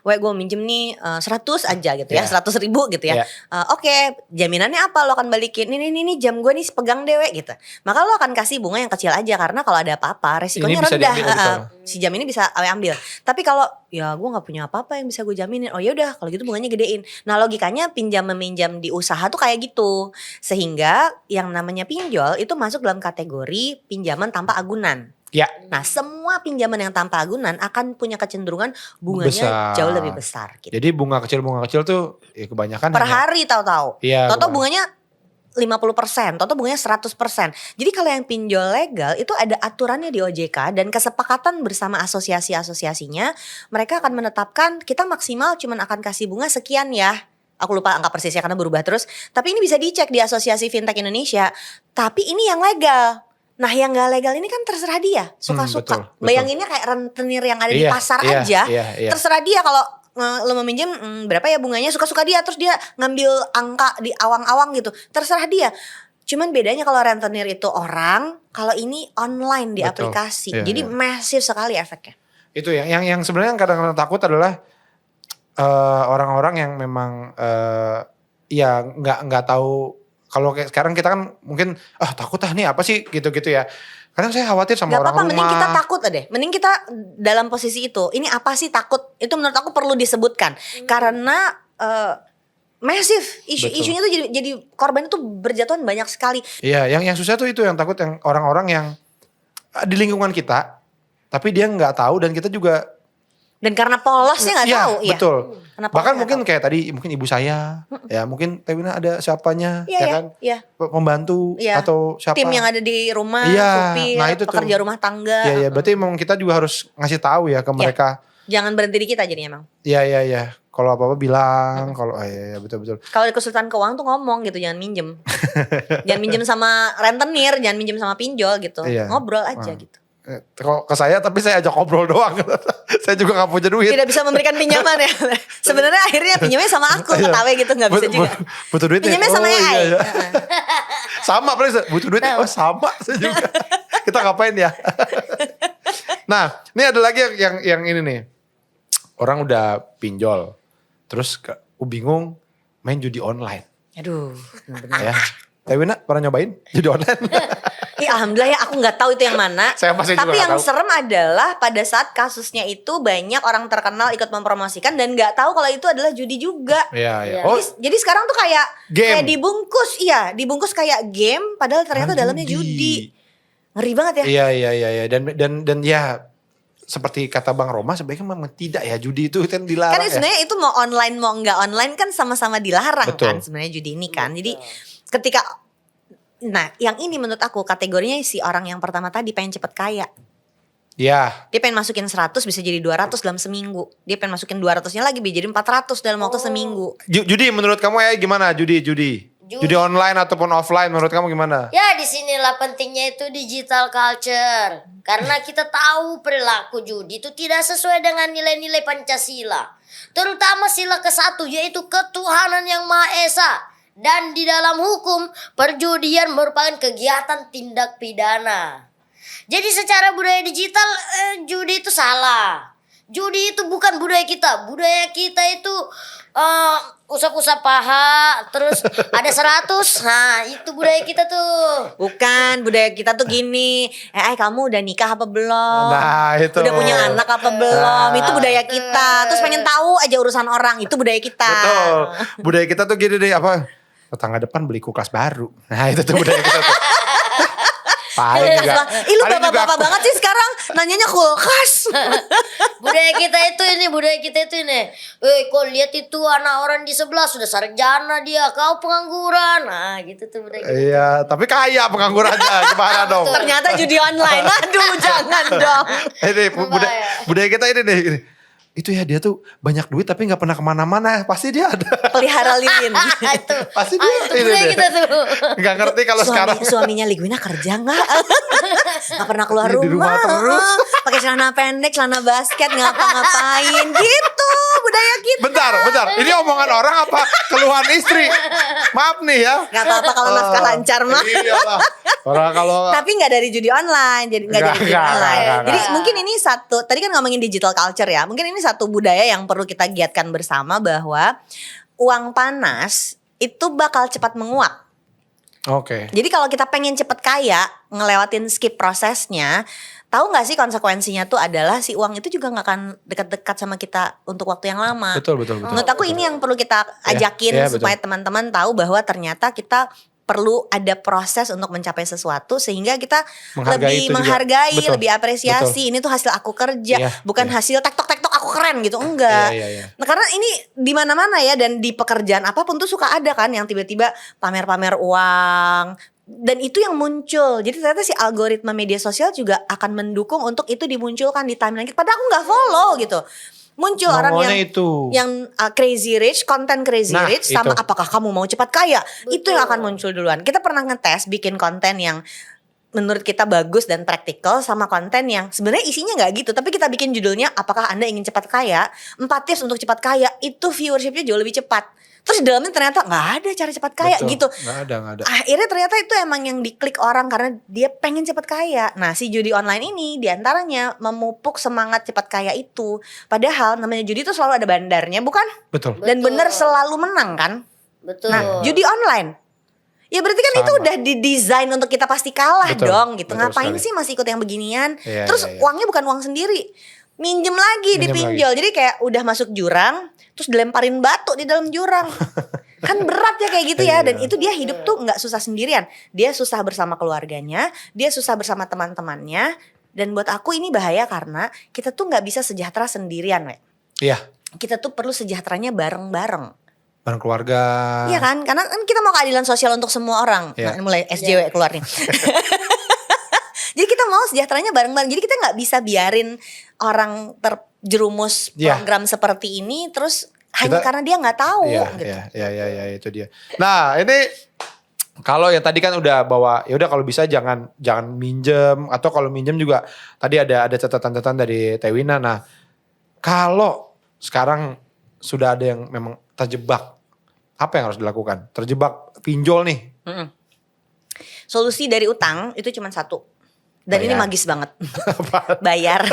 Wah, gue minjem nih 100 aja gitu ya, Yeah. 100.000 gitu ya. Yeah. Oke, jaminannya apa lo akan balikin? Ini jam gue nih pegang dewe gitu. Maka lo akan kasih bunga yang kecil aja karena kalau ada apa-apa resikonya Ini bisa rendah. diambil, betul. Si jam ini bisa Awe ambil. Tapi kalau ya gue nggak punya apa-apa yang bisa gue jaminin. Oh ya udah, kalau gitu bunganya gedein. Nah, logikanya pinjam meminjam di usaha tuh kayak gitu. Sehingga yang namanya pinjol itu masuk dalam kategori pinjaman tanpa agunan. Ya. Nah, semua pinjaman yang tanpa agunan akan punya kecenderungan bunganya Besar. jauh lebih besar gitu. Jadi bunga kecil tuh ya kebanyakan Per hanya- hari tahu-tahu. Iya, Toto kebanyakan. bunganya 50%, Toto bunganya 100%. Jadi kalau yang pinjol legal itu ada aturannya di OJK dan kesepakatan bersama asosiasi-asosiasinya, mereka akan menetapkan kita maksimal cuman akan kasih bunga sekian ya. Aku lupa angka persisnya karena berubah terus. Tapi ini bisa dicek di Asosiasi Fintech Indonesia. Tapi ini yang legal. Nah, yang gak legal ini kan terserah dia, suka-suka. betul, betul. Bayanginnya kayak rentenir yang ada di Iya, pasar iya, aja. iya. Terserah dia kalau lo meminjam berapa ya bunganya, suka-suka dia, terus dia ngambil angka di awang-awang gitu. Terserah dia. Cuman bedanya kalau rentenir itu orang, kalau ini online di Betul. aplikasi. Iya, Jadi iya. masif sekali efeknya. Itu yang sebenarnya kadang-kadang takut adalah orang-orang yang memang ya nggak tahu. Kalau kayak sekarang kita kan mungkin takut nih apa sih gitu-gitu ya. Kadang saya khawatir sama Gak orang apa-apa, rumah. mending kita takut deh. Mending kita dalam posisi itu. Ini apa sih takut? Itu menurut aku perlu disebutkan. Karena masif isunya tuh jadi korban itu berjatuhan banyak sekali. Iya, yang susah tuh itu yang takut yang orang-orang yang di lingkungan kita, tapi dia nggak tahu dan kita juga. Dan karena polosnya nggak Iya, tahu. Iya. betul. Karena Bahkan polosnya mungkin nggak kayak tadi mungkin ibu saya, ya mungkin Tewina ada siapanya, tahu. Iya, ya iya, kan, iya. pembantu Iya. atau siapa. Tim yang ada di rumah, Iya, supir, nah itu tuh. pekerja rumah tangga. Iya, berarti emang kita juga harus ngasih tahu ya ke mereka. Jangan berhenti di kita jadinya emang. Iya. Kalau apa-apa bilang, kalau iya betul. Kalau di kesulitan keuangan tuh ngomong gitu, jangan minjem. Jangan minjem sama rentenir, jangan minjem sama pinjol gitu. Iya. Ngobrol aja gitu. Kalau ke saya, tapi saya ajak ngobrol doang. Saya juga gak punya duit. Tidak bisa memberikan pinjaman ya. Sebenarnya akhirnya pinjamnya sama aku, Iya. ketawa gitu nggak bisa juga. Butuh duit Pinjamnya sama AI. iya. Sama paling butuh duit. Oh sama saya juga. Kita ngapain ya? Nah, ini ada lagi yang ini nih. Orang udah pinjol. Terus bingung main judi online. Aduh, benar. Ya. Tewina pernah nyobain judi online? Alhamdulillah ya aku nggak tahu itu yang mana. Saya masih juga Tapi nggak yang tahu. serem adalah pada saat kasusnya itu banyak orang terkenal ikut mempromosikan dan nggak tahu kalau itu adalah judi juga. Iya. Iya. Oh, Jadi sekarang tuh kayak Game. dibungkus kayak game padahal ternyata dalamnya judi. Ngeri banget ya. Iya. Dan ya seperti kata Bang Roma sebaiknya memang tidak ya, judi itu kan dilarang Kan ya. sebenarnya itu mau online mau nggak online kan sama-sama dilarang Betul. kan sebenarnya judi ini kan. Jadi ketika Nah, yang ini menurut aku kategorinya si orang yang pertama tadi pengen cepet kaya. Ya, Dia pengen masukin 100 bisa jadi 200 dalam seminggu. Dia pengen masukin 200-nya lagi bisa jadi 400 dalam waktu seminggu. judi menurut kamu ya gimana? Judi online ataupun offline menurut kamu gimana? Ya disinilah pentingnya itu digital culture. Karena kita tahu perilaku judi itu tidak sesuai dengan nilai-nilai Pancasila. Terutama sila ke-1 yaitu ketuhanan yang Maha Esa. Dan di dalam hukum perjudian merupakan kegiatan tindak pidana. Jadi secara budaya digital judi itu salah. Judi itu bukan budaya kita. Budaya kita itu usap-usap paha, terus ada 100. Nah, itu budaya kita tuh. Bukan, budaya kita tuh gini. Kamu udah nikah apa belum? Nah, itu. Udah punya anak apa belum? Itu budaya kita. Terus pengen tahu aja urusan orang, itu budaya kita. Betul. Budaya kita tuh gini deh apa? Tetangga depan beli kulkas baru. Nah, itu tuh budaya kita tuh. Paling juga. Lu paling bapak-bapak juga- banget sih sekarang nanyanya kulkas. Budaya kita itu ini. Kau lihat itu anak orang di sebelah sudah sarjana dia, kau pengangguran. Nah, gitu tuh budaya kita. Iya, tapi kaya penganggurannya. Gimana dong? Ternyata judi online. Aduh, jangan dong. Ini budaya kita ini nih. Ini. Itu ya dia tuh banyak duit tapi nggak pernah kemana-mana. Pasti dia ada. Pelihara lilin. Itu. Pasti dia Itu ini budaya deh. kita tuh. Nggak ngerti kalau sekarang. Suaminya Ligwina kerja nggak? Nggak pernah keluar Di rumah terus. Pakai celana pendek, celana basket, ngapa-ngapain gitu budaya kita. Bentar. Ini omongan orang apa keluhan istri? Maaf nih ya. Nggak apa-apa kalau nafkah lancar mah. Iyalah. Orang kalau Tapi nggak dari judi online, jadi nggak jadi judi Nggak, online. nggak. Jadi mungkin ini satu. Tadi kan ngomongin digital culture ya. Mungkin ini satu budaya yang perlu kita giatkan bersama bahwa uang panas itu bakal cepat menguap. Oke. Jadi kalau kita pengen cepet kaya, ngelewatin skip prosesnya, tahu nggak sih konsekuensinya tuh adalah si uang itu juga nggak akan dekat-dekat sama kita untuk waktu yang lama. Betul. Menurut aku ini yang perlu kita ajakin Iya, betul. supaya teman-teman tahu bahwa ternyata kita perlu ada proses untuk mencapai sesuatu sehingga kita Menghargai lebih itu juga. menghargai, Betul. lebih apresiasi. Ini tuh hasil aku kerja, Iya, bukan iya. hasil tektok-tektok aku keren gitu, enggak. Iya. Nah, karena ini di mana-mana ya dan di pekerjaan apapun tuh suka ada kan yang tiba-tiba pamer-pamer uang dan itu yang muncul. Jadi ternyata si algoritma media sosial juga akan mendukung untuk itu dimunculkan di timeline kita. Padahal aku nggak follow gitu. Muncul orang Maunya itu. yang crazy rich, konten crazy Nah, rich sama itu. apakah kamu mau cepat kaya? Itu yang Betul. akan muncul duluan. Kita pernah ngetes bikin konten yang menurut kita bagus dan praktikal sama konten yang sebenarnya isinya nggak gitu, tapi kita bikin judulnya apakah Anda ingin cepat kaya? 4 tips untuk cepat kaya. Itu viewershipnya jauh lebih cepat. Terus di dalamnya ternyata nggak ada cara cepat kaya Betul. gitu. Nggak ada. Akhirnya ternyata itu emang yang diklik orang karena dia pengen cepat kaya. Nah, si judi online ini diantaranya memupuk semangat cepat kaya itu. Padahal namanya judi itu selalu ada bandarnya, bukan? Betul. Dan Betul. bener selalu menang kan? Betul. Nah, judi online. Ya berarti kan Sama. itu udah didesain untuk kita pasti kalah Betul, dong gitu. betul Ngapain sekali. sih masih ikut yang beginian? Iya, Terus iya. uangnya bukan uang sendiri. Minjem lagi Minjem dipinjol. Jadi kayak udah masuk jurang terus dilemparin batu di dalam jurang. Kan berat ya kayak gitu ya. Dan Iya. itu dia hidup tuh nggak susah sendirian. Dia susah bersama keluarganya, dia susah bersama teman-temannya. Dan buat aku ini bahaya karena kita tuh nggak bisa sejahtera sendirian, we. Iya. Kita tuh perlu sejahteranya bareng-bareng. Bareng keluarga. Iya kan? Karena kan kita mau keadilan sosial untuk semua orang. Iya. Nah, ini mulai SJW keluar nih. Jadi kita mau sejahteranya bareng-bareng. Jadi kita nggak bisa biarin orang terjerumus Iya. program seperti ini terus hanya Kita- karena dia nggak tahu Iya, gitu. iya, itu dia. Nah, ini kalau yang tadi kan udah bawa, ya udah kalau bisa jangan minjem atau kalau minjem juga tadi ada catatan-catatan dari Tewina. Nah, kalau sekarang sudah ada yang memang terjebak, apa yang harus dilakukan? Terjebak pinjol nih. Mm-mm. Solusi dari utang itu cuma satu. Dan ini Bayar. magis banget. Bayar.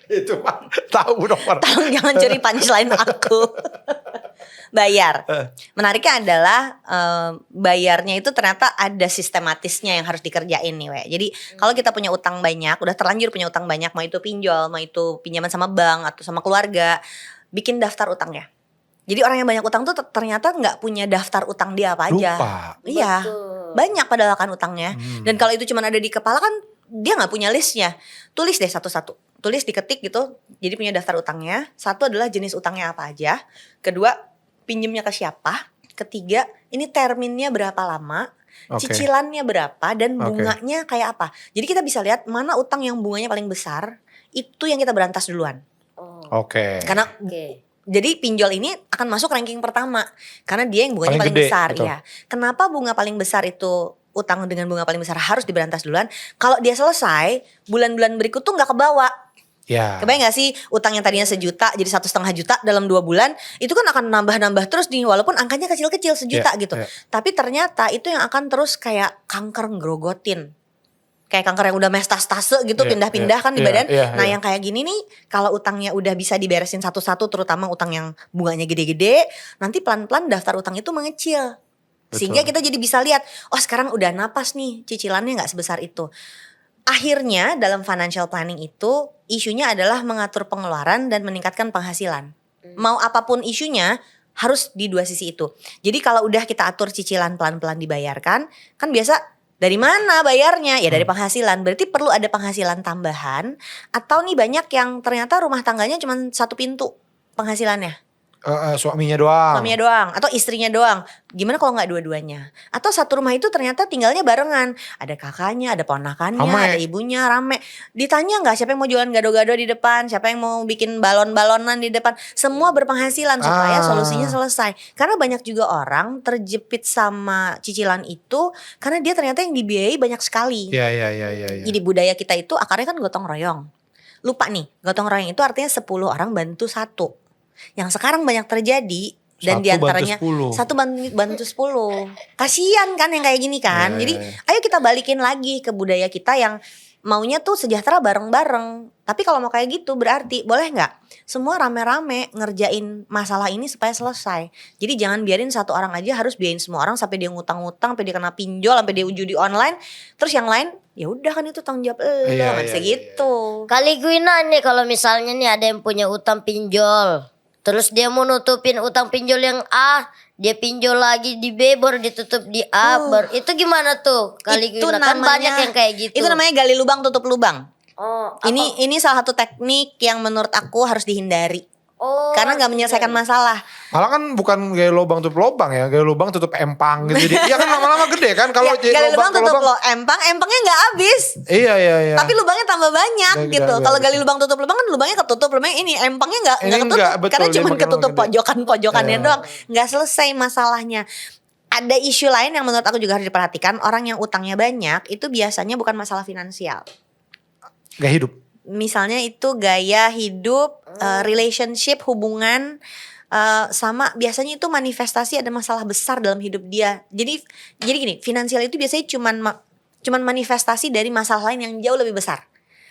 Itu mah tahu dong. Tolong jangan curi punchline aku. Bayar. Menariknya adalah bayarnya itu ternyata ada sistematisnya yang harus dikerjain nih, we. Jadi kalau kita punya utang banyak, udah terlanjur punya utang banyak, mau itu pinjol, mau itu pinjaman sama bank atau sama keluarga, bikin daftar utangnya. Jadi orang yang banyak utang tuh ternyata nggak punya daftar utang dia apa aja. Lupa. Iya. Betul. Banyak padahal kan utangnya. Dan kalau itu cuma ada di kepala kan dia nggak punya listnya. Tulis deh satu-satu. Tulis diketik gitu. Jadi punya daftar utangnya. Satu adalah jenis utangnya apa aja. Kedua pinjemnya ke siapa. ketiga ini terminnya berapa lama, Oke. cicilannya berapa, dan Oke. bunganya kayak apa. Jadi kita bisa lihat mana utang yang bunganya paling besar, itu yang kita berantas duluan. Oh, Oke. Karena oke. jadi pinjol ini akan masuk ranking pertama karena dia yang bunganya Paling paling gede, besar betul. ya. Kenapa bunga paling besar itu, utang dengan bunga paling besar harus diberantas duluan? Kalau dia selesai, bulan-bulan berikut tuh nggak kebawa. Ya. Kebayang gak sih utang yang tadinya 1 juta jadi 1,5 juta dalam 2 bulan, itu kan akan nambah-nambah terus nih, walaupun angkanya kecil-kecil 1 juta Iya, gitu. iya. Tapi ternyata itu yang akan terus kayak kanker ngerogotin. Kayak kanker yang udah metastase gitu, Iya, pindah-pindah iya, kan di iya, badan. iya, Nah iya. yang kayak gini nih, kalau utangnya udah bisa diberesin satu-satu, terutama utang yang bunganya gede-gede, nanti pelan-pelan daftar utang itu mengecil. Sehingga Betul. kita jadi bisa lihat, oh sekarang udah napas nih, cicilannya gak sebesar itu. Akhirnya dalam financial planning itu, isunya adalah mengatur pengeluaran dan meningkatkan penghasilan. Mau apapun isunya, harus di dua sisi itu. Jadi kalau udah kita atur cicilan pelan-pelan dibayarkan, kan biasa dari mana bayarnya? Ya dari penghasilan. Berarti perlu ada penghasilan tambahan. Atau nih banyak yang ternyata rumah tangganya cuma 1 pintu penghasilannya. Suaminya doang. Suaminya doang atau istrinya doang. Gimana kalau nggak dua-duanya? Atau satu rumah itu ternyata tinggalnya barengan. Ada kakaknya, ada ponakannya, Rame. ada ibunya, rame. Ditanya nggak siapa yang mau jualan gado-gado di depan, siapa yang mau bikin balon-balonan di depan. Semua berpenghasilan supaya solusinya selesai. Karena banyak juga orang terjepit sama cicilan itu karena dia ternyata yang dibiayai banyak sekali. Iya, iya, iya, iya. Ya. Jadi budaya kita itu akarnya kan gotong royong. Lupa nih, gotong royong itu artinya 10 orang bantu 1. Yang sekarang banyak terjadi dan 1 diantaranya bantu 10. 1 bantu 10. Kasian kan yang kayak gini kan. Iya, Jadi iya, iya. ayo kita balikin lagi ke budaya kita yang maunya tuh sejahtera bareng-bareng. Tapi kalau mau kayak gitu berarti boleh nggak semua rame-rame ngerjain masalah ini supaya selesai. Jadi jangan biarin satu orang aja harus biayain semua orang sampai dia ngutang-ngutang, sampai dia kena pinjol, sampai dia judi online. Terus yang lain ya udah kan itu tanggung jawab lo, Iya, nggak iya, bisa iya, gitu. Kali Guina nih kalau misalnya nih ada yang punya utang pinjol. Terus dia mau nutupin utang pinjol yang A, dia pinjol lagi di B baru ditutup di A. Baru, itu gimana tuh Kali Itu Guina? Kan banyak yang kayak gitu. Itu namanya gali lubang tutup lubang. Oh, Ini salah satu teknik yang menurut aku harus dihindari. oh, Karena nggak menyelesaikan masalah. Malah kan bukan gaya lubang tutup lubang ya, gaya lubang tutup empang gitu. Jadi ya kan lama-lama gede kan kalau Ya, gali lubang ke tutup empangnya nggak habis. Iya, iya, iya. Tapi lubangnya tambah banyak Gak- gitu. gak- Kalau gak- gali lubang tutup lubang kan lubangnya ketutup, lubangnya ini empangnya nggak Ini ketutup. nggak, betul, Karena dia cuma makin ketutup gede. pojokan-pojokannya Iya. doang. Nggak selesai masalahnya. Ada isu lain yang menurut aku juga harus diperhatikan. Orang yang utangnya banyak itu biasanya bukan masalah finansial. Gak hidup. Misalnya itu gaya hidup, relationship, hubungan, sama biasanya itu manifestasi ada masalah besar dalam hidup dia. Jadi gini, finansial itu biasanya cuman manifestasi dari masalah lain yang jauh lebih besar.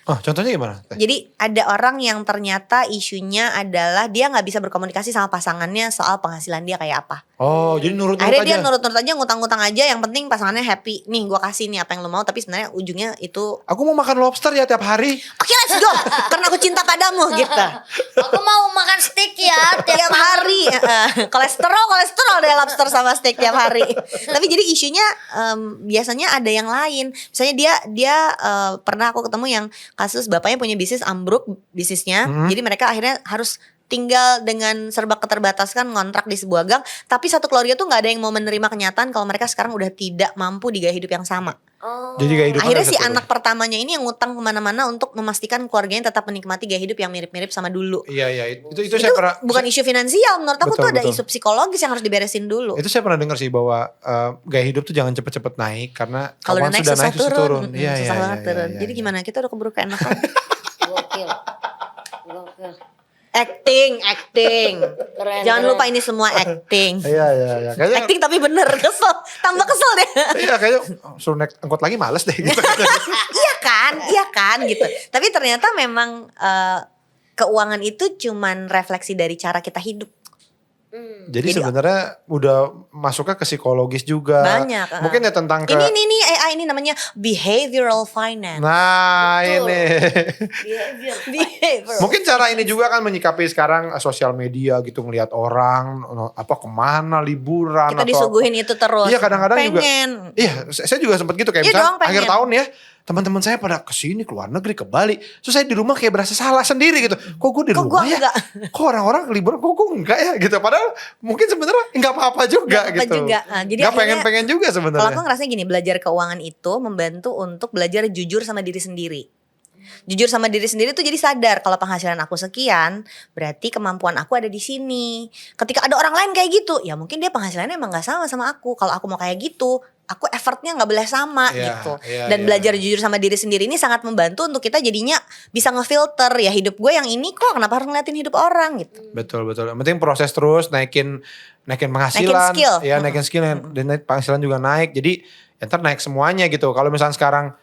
Oh, contohnya gimana? Jadi ada orang yang ternyata isunya adalah dia nggak bisa berkomunikasi sama pasangannya soal penghasilan dia kayak apa. Oh, jadi nurut-nurut Akhirnya aja. dia nurut-nurut aja, ngutang-ngutang aja, yang penting pasangannya happy. Nih gua kasih nih apa yang lu mau, tapi sebenarnya ujungnya itu Aku mau makan lobster ya tiap hari. oke let's go, karena aku cinta padamu gitu. Aku mau makan steak ya Tiap hari kolesterol deh lobster sama steak tiap hari. Tapi jadi isunya biasanya ada yang lain. Misalnya dia pernah aku ketemu yang kasus bapaknya punya bisnis ambruk bisnisnya. Jadi mereka akhirnya harus tinggal dengan serba keterbatasan, ngontrak di sebuah gang. Tapi satu keluarga tuh nggak ada yang mau menerima kenyataan kalau mereka sekarang udah tidak mampu di gaya hidup yang sama. Jadi gaya hidup Akhirnya mana si satu? anak pertamanya ini yang ngutang kemana-mana untuk memastikan keluarganya tetap menikmati gaya hidup yang mirip-mirip sama dulu. Iya, iya. Itu Itu saya pernah bukan isu finansial, menurut aku Betul, tuh ada betul. isu psikologis yang harus diberesin dulu. Itu saya pernah dengar sih bahwa gaya hidup tuh jangan cepet-cepet naik karena Kalau udah kapan naik sudah susah naik susah turun. Iya, susah iya, banget iya, turun. iya, Jadi iya. gimana, kita udah keburu keenakan. Gokil. Gokil. acting. Keren, Jangan keren. lupa ini semua acting. Iya, iya, iya. Kayaknya Acting tapi bener, kesel, tambah kesel deh. iya kayaknya suruh naik angkot lagi males deh gitu. Iya kan gitu. Tapi ternyata memang keuangan itu cuman refleksi dari cara kita hidup. Jadi Jadi- sebenarnya udah masuknya ke psikologis juga. Banyak, Mungkin ya tentang ke Ini AI ini namanya behavioral finance. Nah, Betul. ini. Behavioral. Mungkin cara ini juga kan menyikapi sekarang sosial media gitu, ngelihat orang apa kemana liburan Kita atau disuguhin itu terus. Iya, kadang-kadang juga. Pengen. Iya, saya juga sempet gitu kayak Iya misalnya dong, pengen. akhir tahun ya, teman-teman saya pada kesini ke luar negeri, ke Bali. Terus saya di rumah kayak berasa salah sendiri gitu. Kok gue di Kok rumah gua ya? enggak? Kok orang-orang liburan, kok gue enggak ya gitu. Padahal mungkin sebenarnya nggak apa-apa juga Nggak apa-apa gitu. juga. Nah, jadi Nggak akhirnya, pengen-pengen juga kalau aku sebenarnya. ngerasanya gini, belajar keuangan itu membantu untuk belajar jujur sama diri sendiri. Jujur sama diri sendiri tuh jadi sadar kalau penghasilan aku sekian, berarti kemampuan aku ada di sini. Ketika ada orang lain kayak gitu, ya mungkin dia penghasilannya emang gak sama aku. Kalau aku mau kayak gitu, aku effortnya gak boleh sama Iya, gitu. iya, Dan iya. belajar jujur sama diri sendiri ini sangat membantu untuk kita jadinya bisa ngefilter, ya hidup gue yang ini kok, kenapa harus ngeliatin hidup orang gitu. Betul. Yang penting proses terus, naikin penghasilan, Naikin skill. ya naikin skill, dan penghasilan juga naik. Jadi ya ntar naik semuanya gitu. Kalau misalnya sekarang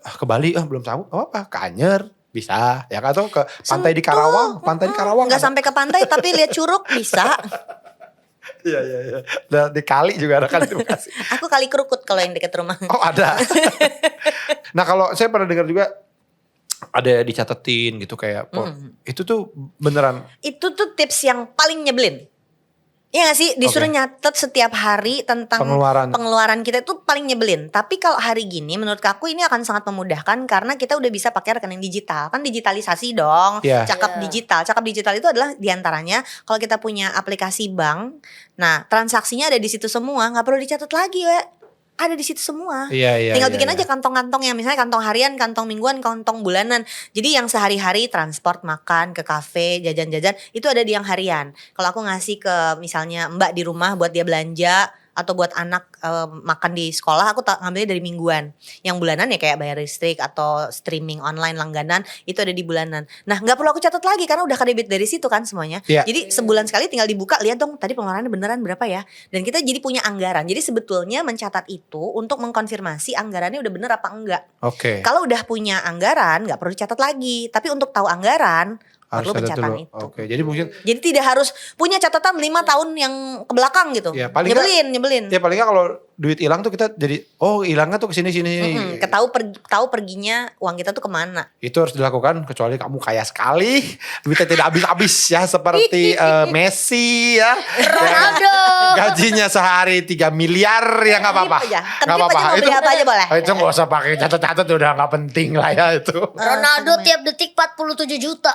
ke Bali, belum tahu apa ke Anyer bisa, ya kan, atau ke pantai di Karawang, Nggak ada. sampai ke pantai tapi lihat curug bisa. Iya. Dan di kali juga ada kali Bekasi. Aku kali kerukut kalau yang deket rumah. Oh ada. Nah kalau saya pernah dengar juga ada dicatetin gitu kayak itu tuh beneran. Itu tuh tips yang paling nyebelin. Iya gak sih? Disuruh Oke. nyatet setiap hari tentang pengeluaran kita itu paling nyebelin. Tapi kalau hari gini menurut aku ini akan sangat memudahkan karena kita udah bisa pakai rekening digital. Kan digitalisasi dong. Iya. Cakap digital. Cakap digital itu adalah diantaranya kalau kita punya aplikasi bank. Nah transaksinya ada di situ semua. Gak perlu dicatat lagi we. Ada di situ semua. Iya. Tinggal bikin iya. aja kantong-kantong yang misalnya kantong harian, kantong mingguan, kantong bulanan. Jadi yang sehari-hari transport, makan, ke kafe, jajan-jajan itu ada di yang harian. Kalau aku ngasih ke misalnya mbak di rumah buat dia belanja atau buat anak makan di sekolah, aku ngambilnya dari mingguan. Yang bulanan ya kayak bayar listrik atau streaming online langganan itu ada di bulanan. Nah nggak perlu aku catat lagi karena udah kedebit dari situ kan semuanya. Iya. Jadi sebulan sekali tinggal dibuka, lihat dong tadi pengeluarannya beneran berapa ya. Dan kita jadi punya anggaran. Jadi sebetulnya mencatat itu untuk mengkonfirmasi anggarannya udah bener apa enggak. Oke. Kalau udah punya anggaran nggak perlu dicatat lagi. Tapi untuk tahu anggaran perlu Harus ada pencatatan dulu. itu. Oke. Jadi mungkin Jadi tidak harus punya catatan 5 tahun yang ke belakang gitu. Ya, paling nggak- nyebelin. ya paling nggak kalau duit hilang tuh kita jadi hilangnya tuh ke sini. Tahu perginya uang kita tuh kemana. Itu harus dilakukan kecuali kamu kaya sekali, duitnya tidak habis-habis ya seperti Messi ya. Ronaldo. Gajinya sehari 3 miliar ya nggak apa-apa. Kedip aja mau beli apa aja boleh. Itu nggak usah pakai catat-catat udah nggak penting lah ya itu. Ronaldo tiap detik 47 juta.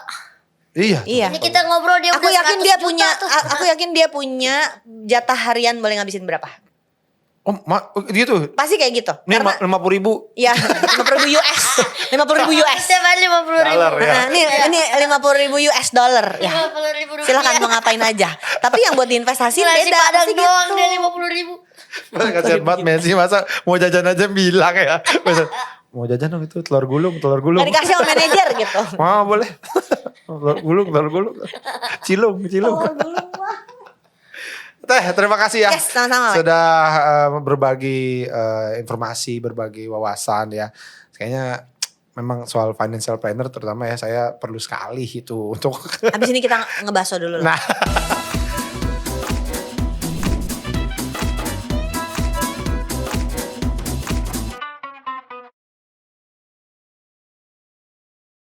Iya. Iya. Ini kita ngobrol dia Aku udah yakin 100 dia juta punya tuh. aku yakin dia punya jatah harian boleh ngabisin berapa? Oh, gitu. Pasti kayak gitu. Ini Karena 50.000. ya 50.000 US. 50.000 US. Setiap hari 50 ribu. Dollar ya. Nah, ini 50.000 US dollar ya. 50 ribu rupiah. Silakan mau ngapain aja. Tapi yang buat diinvestasiin Nasi beda padang pasti doang gitu. dia 50 ribu. Kasian banget Messi, masa mau jajan aja bilang ya. Masa, mau jajan dong itu telur gulung. Nggak dikasih sama manajer gitu. Mau boleh. telur gulung. Cilung. Teh, terima kasih ya. Yes, sama-sama. Sudah berbagi informasi, berbagi wawasan ya. Kayaknya memang soal financial planner terutama ya saya perlu sekali itu untuk Abis ini kita ngebaso dulu lah. nah